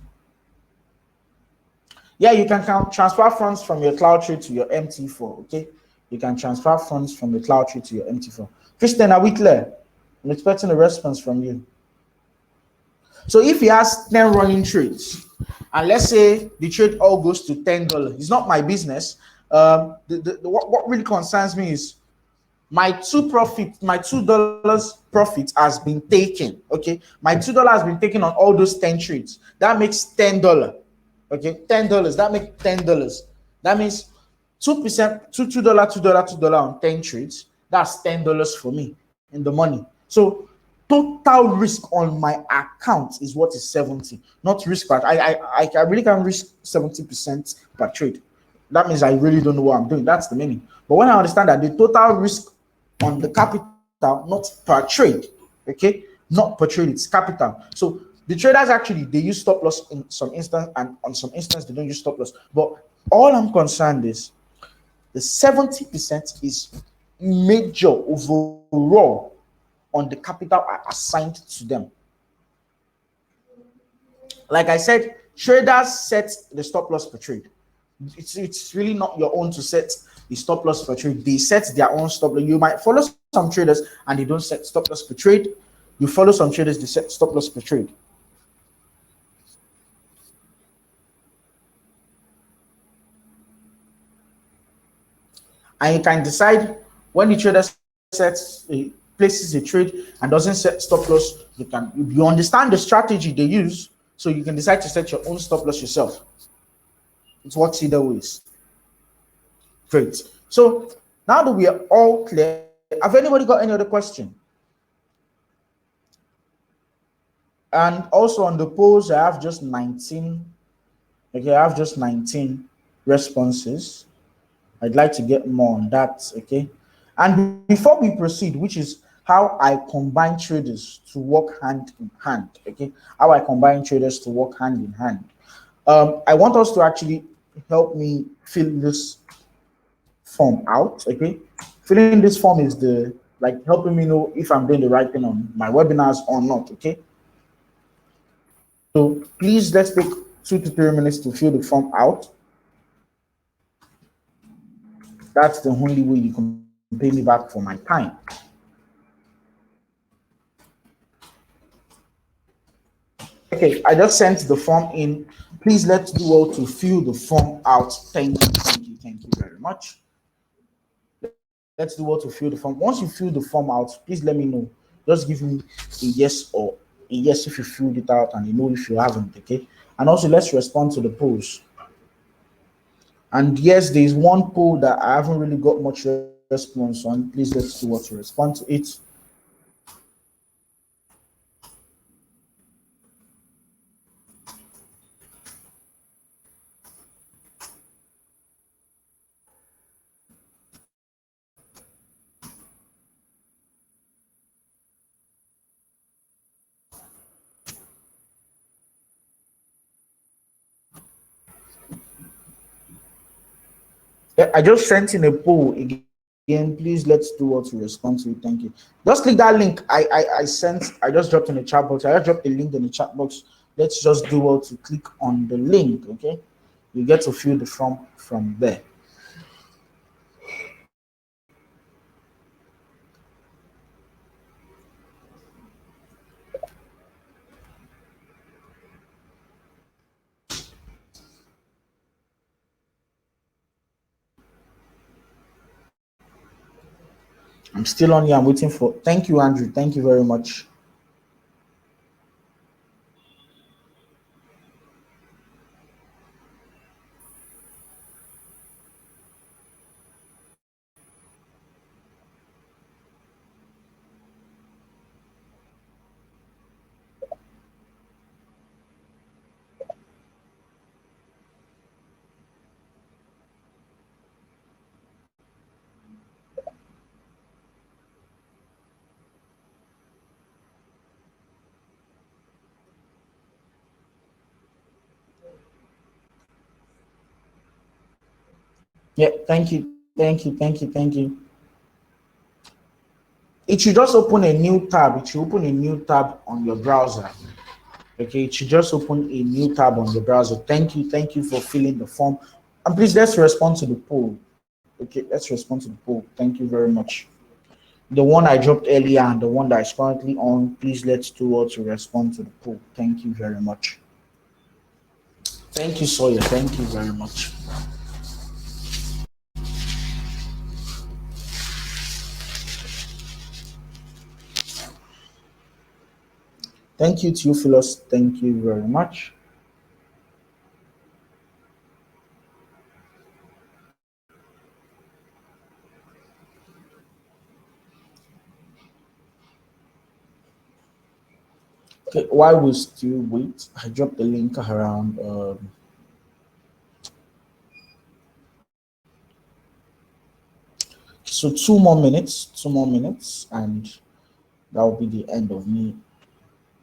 Yeah, you can transfer funds from your cloud trade to your MT4. Okay, you can transfer funds from the cloud trade to your MT4. Christian, are we clear? I'm expecting a response from you. So if he has 10 running trades, and let's say the trade all goes to $10, it's not my business. What really concerns me is my $2 profit has been taken. Okay, my $2 has been taken on all those 10 trades. That makes $10. Okay, $10. That makes $10. That means 2%, $2 on 10 trades. That's $10 for me in the money. So total risk on my account is what is 70, not risk part. I really can risk 70% per trade. That means I really don't know what I'm doing. That's the meaning. But when I understand that the total risk on the capital, not per trade, okay, not per trade, it's capital. So the traders actually, they use stop loss in some instance, and on some instance they don't use stop loss. But all I'm concerned is the 70% is major overall on the capital I assigned to them. Like I said, traders set the stop loss per trade. It's really not your own to set the stop loss per trade. They set their own stop loss. You might follow some traders and they don't set stop loss per trade. You follow some traders, they set stop loss per trade. And you can decide when the trader places a trade and doesn't set stop loss. You understand the strategy they use, so you can decide to set your own stop loss yourself. It works either ways. Great. So now that we are all clear, have anybody got any other question? And also on the polls, I have just 19. Okay, I have just 19 responses. I'd like to get more on that. Okay. And before we proceed, which is how I combine traders to work hand in hand. Okay, how I combine traders to work hand in hand. I want us to actually help me fill this form out. Okay, filling this form is the helping me know if I'm doing the right thing on my webinars or not. Okay, so please let's take 2 to 3 minutes to fill the form out. That's the only way you can pay me back for my time. Okay, I just sent the form in. Please let's do well to fill the form out. Thank you very much. Let's do well to fill the form. Once you fill the form out, please let me know. Just give me a yes or a yes if you filled it out and you know if you haven't, okay? And also let's respond to the polls. And yes, there's one poll that I haven't really got much response on. Please let's do what to respond to it. I just sent in a poll again. Please let's do what to respond to it. Thank you. Just click that link I sent. I just dropped in the chat box. I just dropped a link in the chat box. Let's just do what to click on the link. Okay, you get to fill the form from there. I'm still on here. I'm waiting for. Thank you, Andrew. Thank you very much. Yeah, thank you, thank you. It should just open a new tab. It should open a new tab on your browser. Okay, it should just open a new tab on your browser. Thank you for filling the form. And please let's respond to the poll. Okay, let's respond to the poll. Thank you very much. The one I dropped earlier and the one that is currently on, please let's do all to respond to the poll. Thank you very much. Thank you, Sawyer. Thank you very much. Thank you, Theophilus. Thank you very much. Okay, while we still wait, I dropped the link around. So 2 more minutes, and that will be the end of me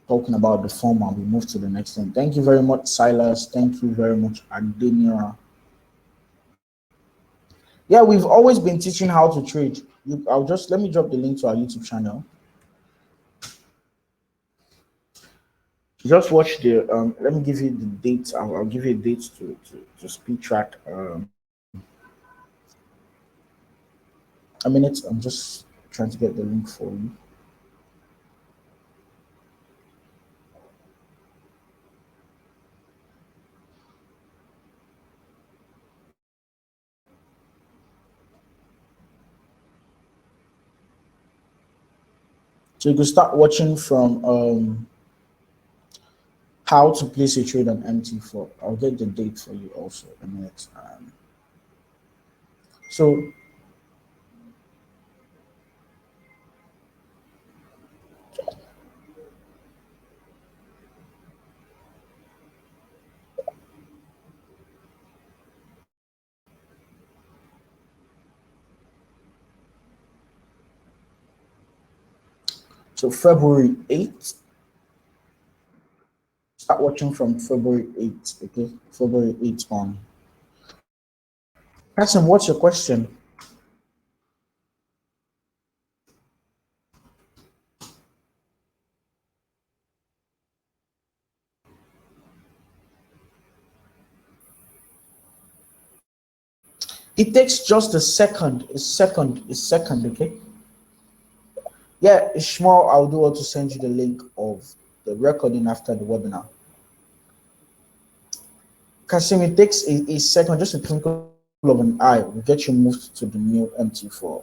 talking about the form, and we move to the next thing. Thank you very much, Silas. Thank you very much, Adenia. Yeah, we've always been teaching how to trade. I'll just let me drop the link to our YouTube channel. Just watch the let me give you the dates. I'll give you a date to speed track. A minute. I'm just trying to get the link for you. So you can start watching from how to place a trade on MT4. I'll get the date for you also a minute. So February 8th. Start watching from February 8th. Okay, February 8th on. Hassan, what's your question? It takes just a second, okay? Yeah, Ishmael, I'll do all to send you the link of the recording after the webinar. Kasim, it takes a second, just a twinkle of an eye, will get you moved to the new MT4.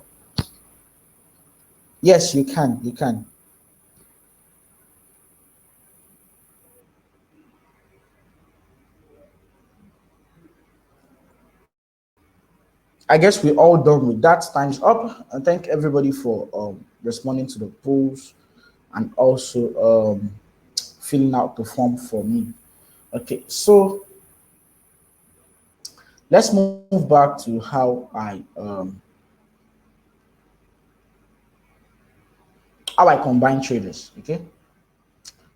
Yes, you can. I guess we're all done with that. Time's up. And thank everybody for responding to the polls and also filling out the form for me. Okay, so let's move back to how I combine traders. Okay,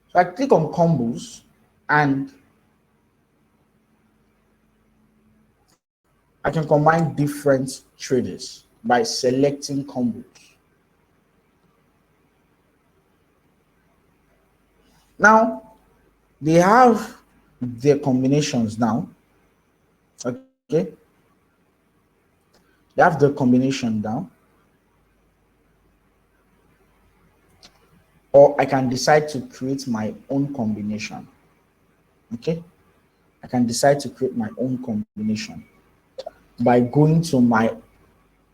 so I click on combos and I can combine different traders by selecting combos. Now they have their combinations now. Okay, they have the combination down. Or I can decide to create my own combination. Okay, I can decide to create my own combination by going to my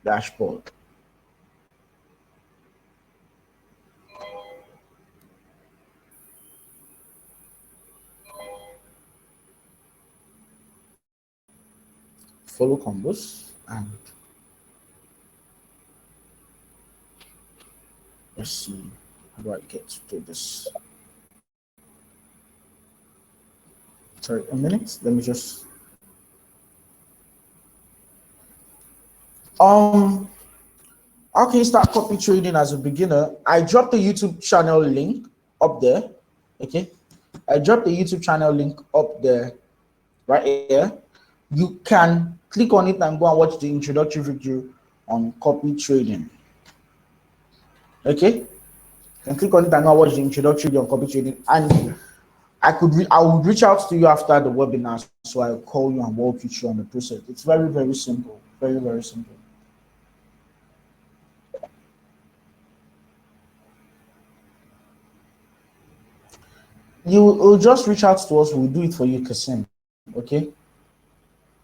dashboard. Follow combos and let's see, how do I get to this? Sorry, a minute. Let me just how can you start copy trading as a beginner? I dropped the YouTube channel link up there. Okay, I dropped the YouTube channel link up there right here. You can click on it and go and watch the introductory video on copy trading. Okay, you can click on it and go and watch the introductory video on copy trading, and I would reach out to you after the webinar, so I'll call you and walk you through on the process. It's very, very simple. Very, very simple. You will just reach out to us. We'll do it for you, Kasim. Okay?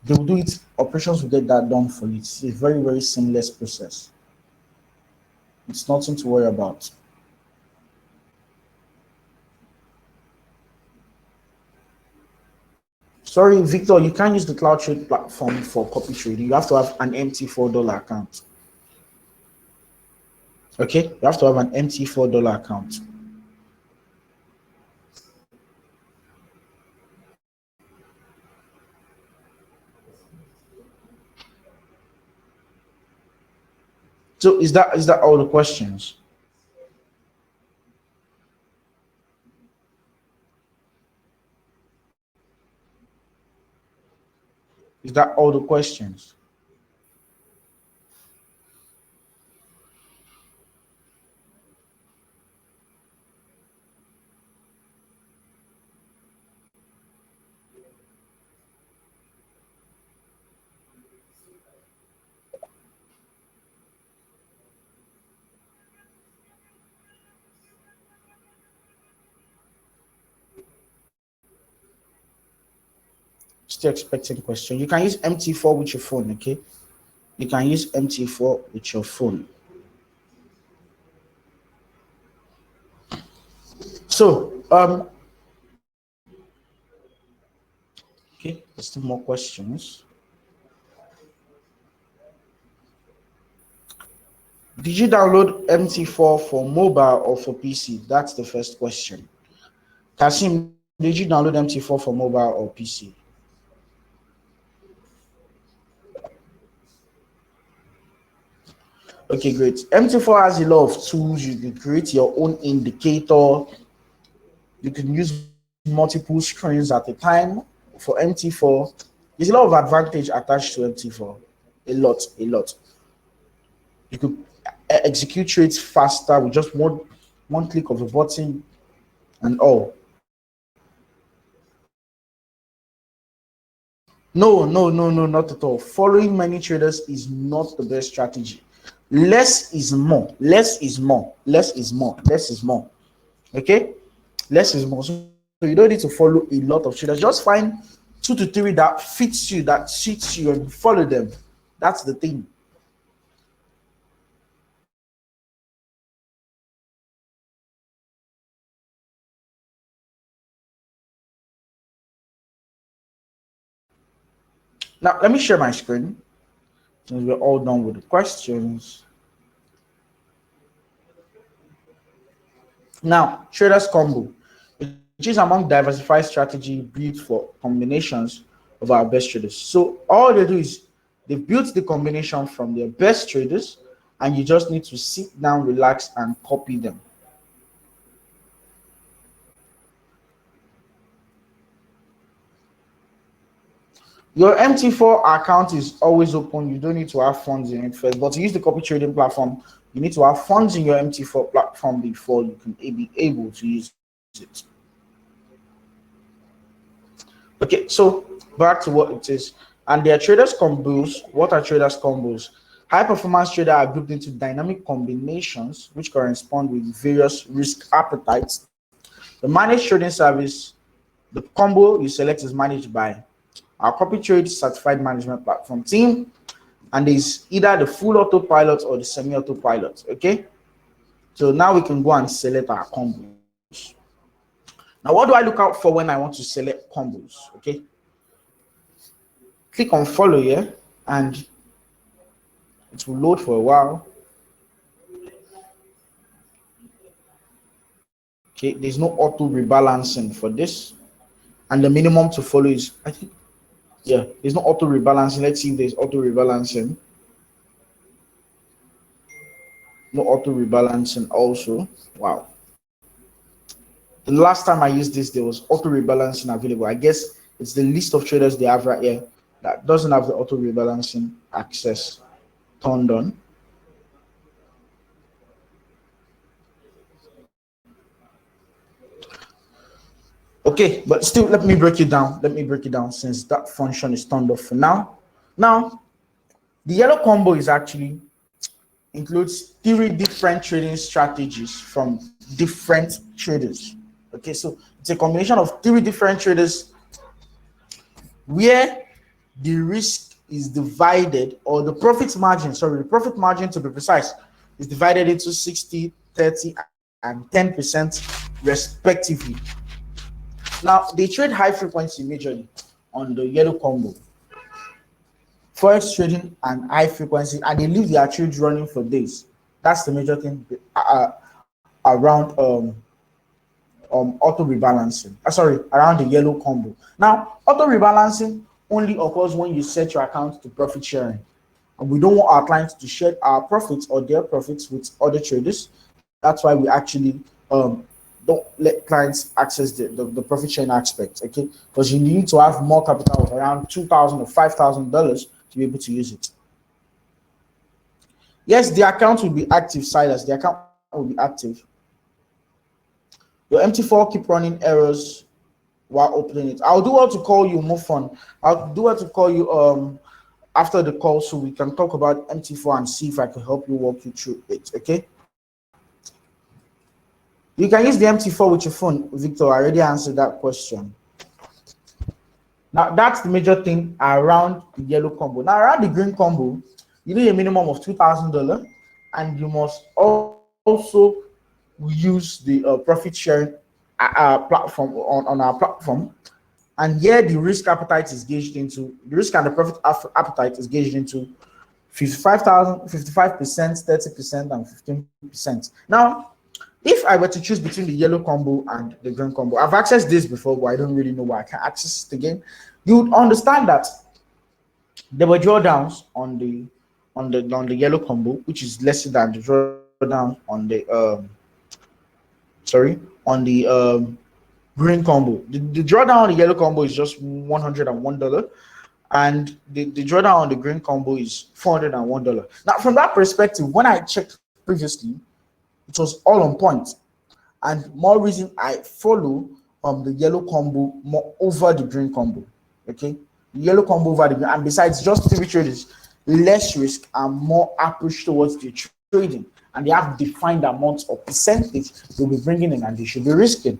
They will do it. Operations will get that done for you. It's a very, very seamless process. It's nothing to worry about. Sorry, Victor, you can't use the cloud trade platform for copy trading. You have to have an MT4 account. Okay, you have to have an MT4 account. So is that all the questions? Is that all the questions? Still expecting question. You can use MT4 with your phone, okay? You can use MT4 with your phone. So, okay, there's still more questions. Did you download MT4 for mobile or for PC? That's the first question. Kasim, did you download MT4 for mobile or PC? Okay, great. MT4 has a lot of tools. You can create your own indicator. You can use multiple screens at a time for MT4. There's a lot of advantage attached to MT4. A lot. You could execute trades faster with just one click of a button and all. No, not at all. Following many traders is not the best strategy. Less is more. Less is more. Less is more. Less is more. Okay? Less is more. So you don't need to follow a lot of traders. Just find 2 to 3 that fits you, that suits you, and follow them. That's the thing. Now, let me share my screen since we're all done with the questions. Now, traders combo, which is among diversified strategy built for combinations of our best traders. So all they do is they built the combination from their best traders, and you just need to sit down, relax, and copy them. Your MT4 account is always open. You don't need to have funds in it first, but to use the copy trading platform, you need to have funds in your MT4 platform before you can be able to use it. Okay, so back to what it is. And their traders combos. What are traders combos? High performance traders are grouped into dynamic combinations which correspond with various risk appetites. The managed trading service, the combo you select is managed by our CopyTrade certified management platform team, and is either the full autopilot or the semi-autopilot. Okay, so now we can go and select our combos. Now, what do I look out for when I want to select combos? Okay, click on follow here, and it will load for a while. Okay, there's no auto rebalancing for this, and the minimum to follow is, I think, yeah, there's no auto rebalancing. Let's see if there's auto rebalancing. No auto rebalancing also. Wow. The last time I used this, there was auto rebalancing available. I guess it's the list of traders they have right here. that doesn't have the auto rebalancing access turned on. Okay, but still, let me break it down. Let me break it down since that function is turned off for now. Now, the yellow combo is actually includes 3 different trading strategies from different traders. Okay, so it's a combination of 3 different traders where the risk is divided, or the profit margin, sorry, the profit margin to be precise, is divided into 60, 30, and 10% respectively. Now, they trade high frequency majorly on the yellow combo. Forex trading and high frequency, and they leave their trades running for days. That's the major thing around auto rebalancing. Around the yellow combo. Now, auto rebalancing only occurs when you set your account to profit sharing, and we don't want our clients to share our profits or their profits with other traders. That's why we actually don't let clients access the profit sharing aspect, okay? Because you need to have more capital of around $2,000 or $5,000 to be able to use it. Yes, the account will be active, Silas. The account will be active. Your MT4 keep running errors while opening it. I'll do what to call you, move on. I'll do what to call you after the call so we can talk about MT4 and see if I can help you walk you through it, okay? You can use the MT4 with your phone, Victor. I already answered that question. Now, that's the major thing around the yellow combo. Now, around the green combo, you need a minimum of $2,000, and you must also use the profit sharing platform on our platform. And here, the risk appetite is gauged into the risk and the profit appetite is gauged into 55%, 30%, and 15%. Now, if I were to choose between the yellow combo and the green combo, I've accessed this before, but I don't really know why I can't access it again. You would understand that there were drawdowns on the yellow combo, which is lesser than the drawdown on the green combo. The drawdown on the yellow combo is just $101, and the drawdown on the green combo is $401. Now, from that perspective, when I checked previously, it was all on point, and more reason I follow the yellow combo more over the green combo. Okay, the yellow combo over the green, and besides, just 3 traders, less risk and more approach towards the trading, and they have defined amounts or percentage they'll be bringing in, and they should be risking.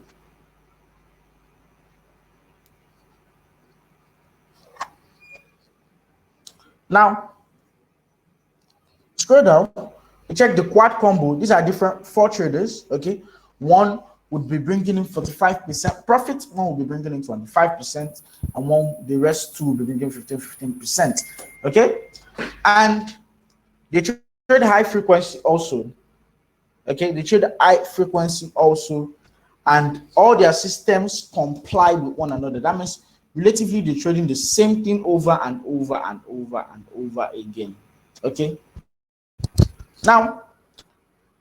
Now, scroll down. Check the quad combo. These are different 4 traders. Okay, one would be bringing in 45% profit, one will be bringing in 25%, and the rest 2 will be bringing 15%. Okay, and they trade high frequency also. Okay, they trade high frequency also, and all their systems comply with one another. That means relatively they're trading the same thing over and over and over and over again. Okay. Now,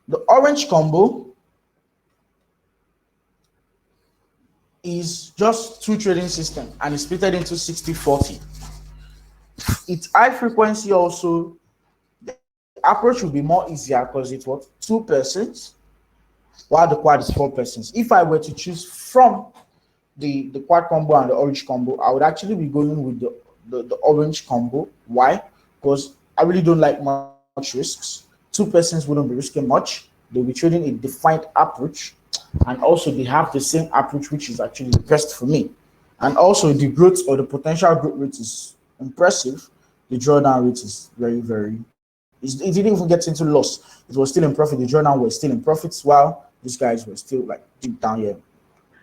the orange combo is just 2 trading systems, and it's split into 60-40. It's high frequency also. The approach will be more easier because it's 2 persons, while the quad is 4 persons. If I were to choose from the quad combo and the orange combo, I would actually be going with the orange combo. Why? Because I really don't like much risks. 2 persons wouldn't be risking much. They'll be trading a defined approach, and also they have the same approach, which is actually the best for me. And also the growth or the potential growth rate is impressive. The drawdown rate is very, very. It didn't even get into loss. It was still in profit. The drawdown was still in profits, while these guys were still like deep down here.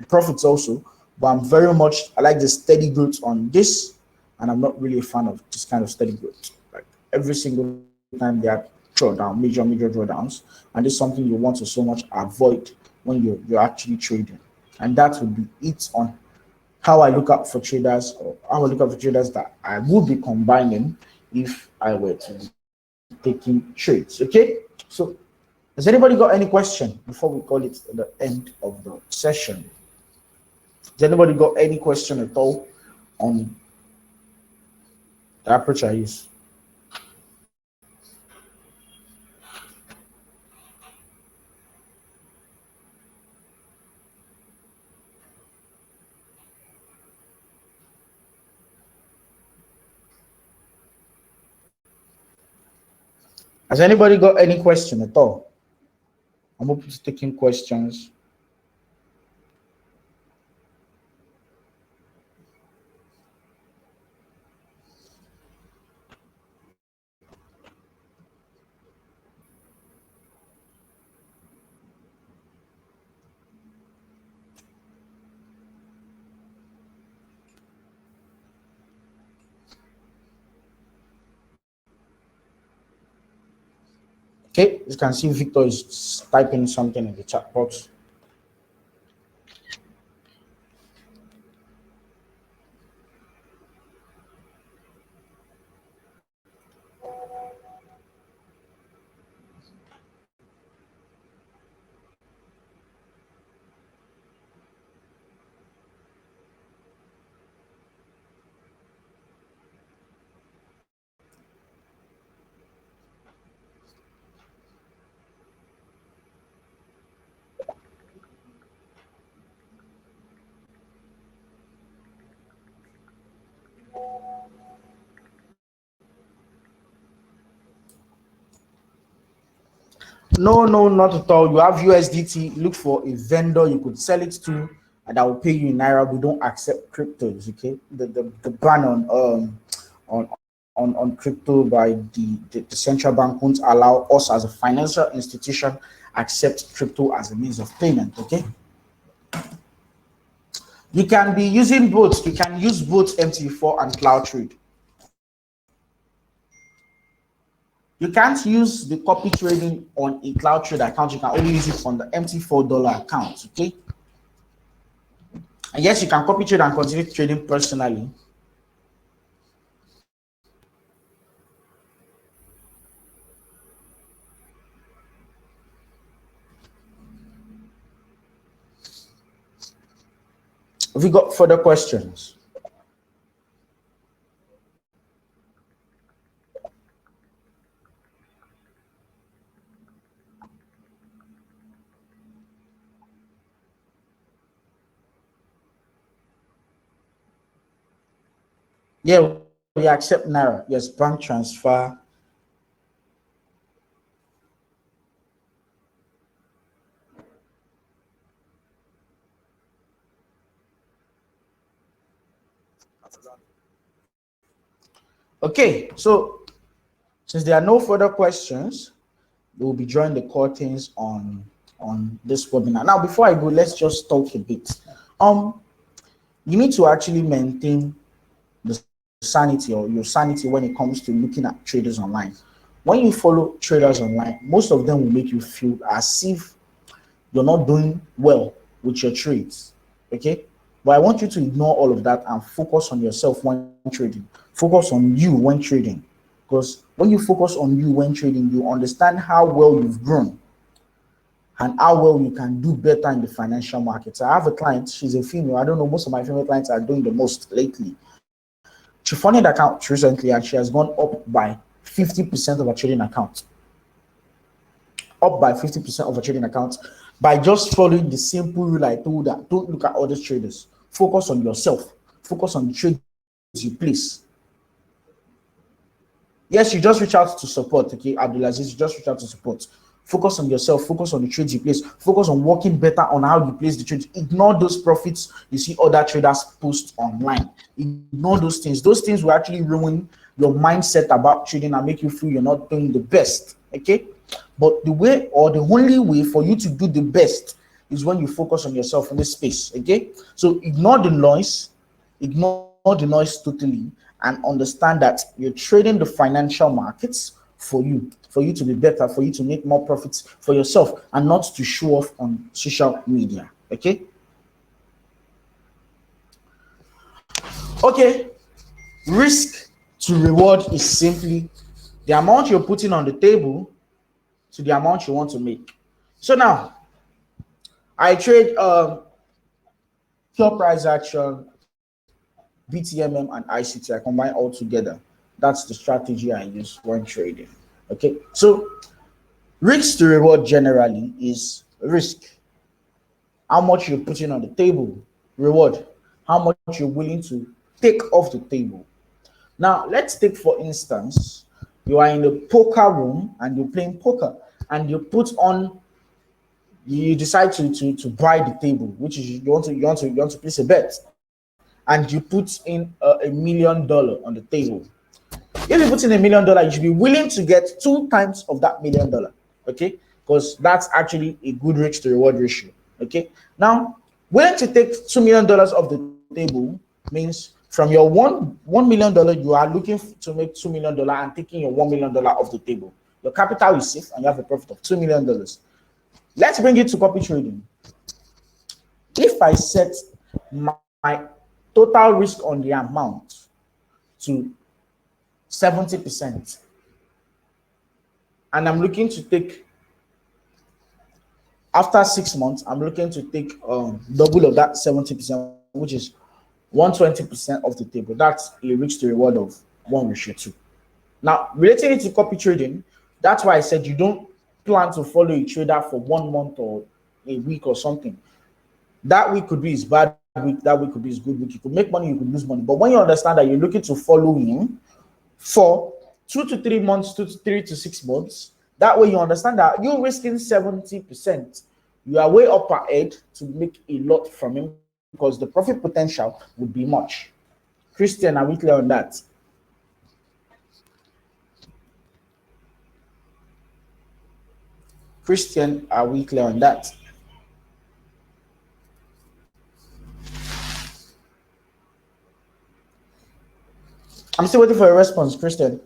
Profits also, but I like the steady growth on this, and I'm not really a fan of this kind of steady growth. Like every single time they are drawdown, major drawdowns, and it's something you want to so much avoid when you're actually trading. And that would be it on how I look out for traders, or how I look out for traders that I would be combining if I were to be taking trades. Okay, so has anybody got any question before we call it the end of the session? Has anybody got any question at all on the approach I use. Has anybody got any question at all? I'm open to taking questions. Okay, you can see Victor is typing something in the chat box. No, not at all. You have USDT. Look for a vendor you could sell it to, and that will pay you in naira. We don't accept cryptos. Okay, the ban on crypto by the central bank won't allow us as a financial institution accept crypto as a means of payment. Okay, you can be using both. You can use both MT4 and cloud trade. You can't use the copy trading on a cloud trade account. You can only use it on the MT4 account. Okay. And yes, you can copy trade and continue trading personally. Have you got further questions? Yeah, we accept Naira. Yes, bank transfer. Okay, so since there are no further questions, we will be drawing the curtains on this webinar. Now, before I go, let's just talk a bit. You need to actually maintain the sanity or your sanity when it comes to looking at traders online. When you follow traders online, most of them will make you feel as if you're not doing well with your trades. Okay, but I want you to ignore all of that and focus on yourself when trading. Focus on you when trading, because when you focus on you when trading, you understand how well you've grown and how well you can do better in the financial markets. I have a client, she's a female. I don't know, most of my female clients are doing the most lately. She funded an account recently and she has gone up by 50% of her trading account. Up by 50% of her trading account by just following the simple rule I told her. Don't look at other traders. Focus on yourself. Focus on the trades you place. Yes, you just reach out to support. Okay, Abdulaziz, you just reach out to support. Focus on yourself. Focus on the trades you place. Focus on working better on how you place the trades. Ignore those profits you see other traders post online. Ignore those things. Those things will actually ruin your mindset about trading and make you feel you're not doing the best. Okay, but the way or the only way for you to do the best is when you focus on yourself in this space. Okay, so ignore the noise. Ignore the noise totally and understand that you're trading the financial markets for you to be better, for you to make more profits for yourself and not to show off on social media. Okay, risk to reward is simply the amount you're putting on the table to the amount you want to make. So now I trade pure price action, BTMM and ICT. I combine all together. That's the strategy I use when trading. Okay, so risk to reward generally is risk, how much you're putting on the table, reward, how much you're willing to take off the table. Now, let's take for instance, you are in the poker room and you're playing poker, and you decide to buy the table, which is you want to place a bet, and you put in $1 million on the table. If you put in $1 million, you should be willing to get 2 times of that $1 million. Okay, because that's actually a good risk to reward ratio. Okay, now willing to take $2 million off the table means from your $1 million, you are looking to make $2 million and taking your $1 million off the table. Your capital is safe and you have a profit of $2 million. Let's bring it to copy trading. If I set my total risk on the amount to 70%, and I'm looking to take, after 6 months, I'm looking to take double of that 70%, which is 120% of the table. That's a risk to reward of 1:2. Now, relating it to copy trading, that's why I said you don't plan to follow a trader for 1 month or a week or something. That week could be his bad week, that week could be his good week. You could make money, you could lose money. But when you understand that you're looking to follow him for 2 to 3 months, 2 to 3 to 6 months, that way you understand that you're risking 70%. You are way up ahead to make a lot from him because the profit potential would be much. Christian, are we clear on that? Christian, are we clear on that? I'm still waiting for a response, Christian.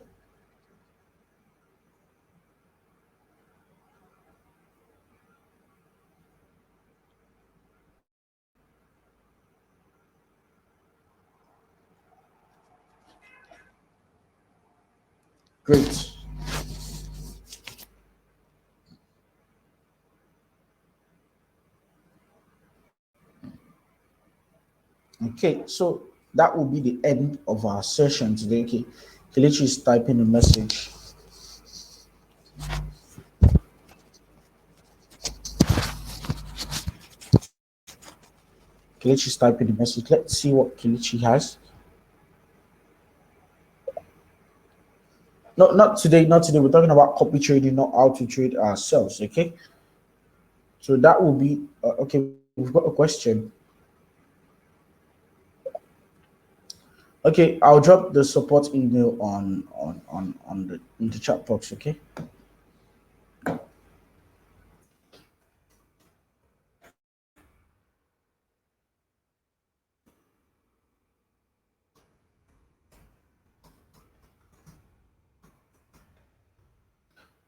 Great. Okay, so that will be the end of our session today. Okay, Kelechi is typing a message. Kelechi is typing the message. Let's see what Kelechi has. No, not today, not today. We're talking about copy trading, not how to trade ourselves. Okay, so that will be okay. We've got a question. Okay, I'll drop the support email on in the chat box. Okay.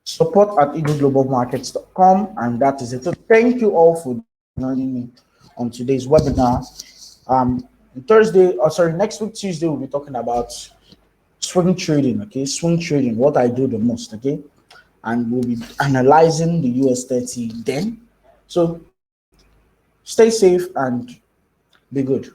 Support at eagleglobalmarkets.com, and that is it. So thank you all for joining me on today's webinar. Next week Tuesday we'll be talking about swing trading. Okay, swing trading, what I do the most. Okay, and we'll be analyzing the US 30 then. So stay safe and be good.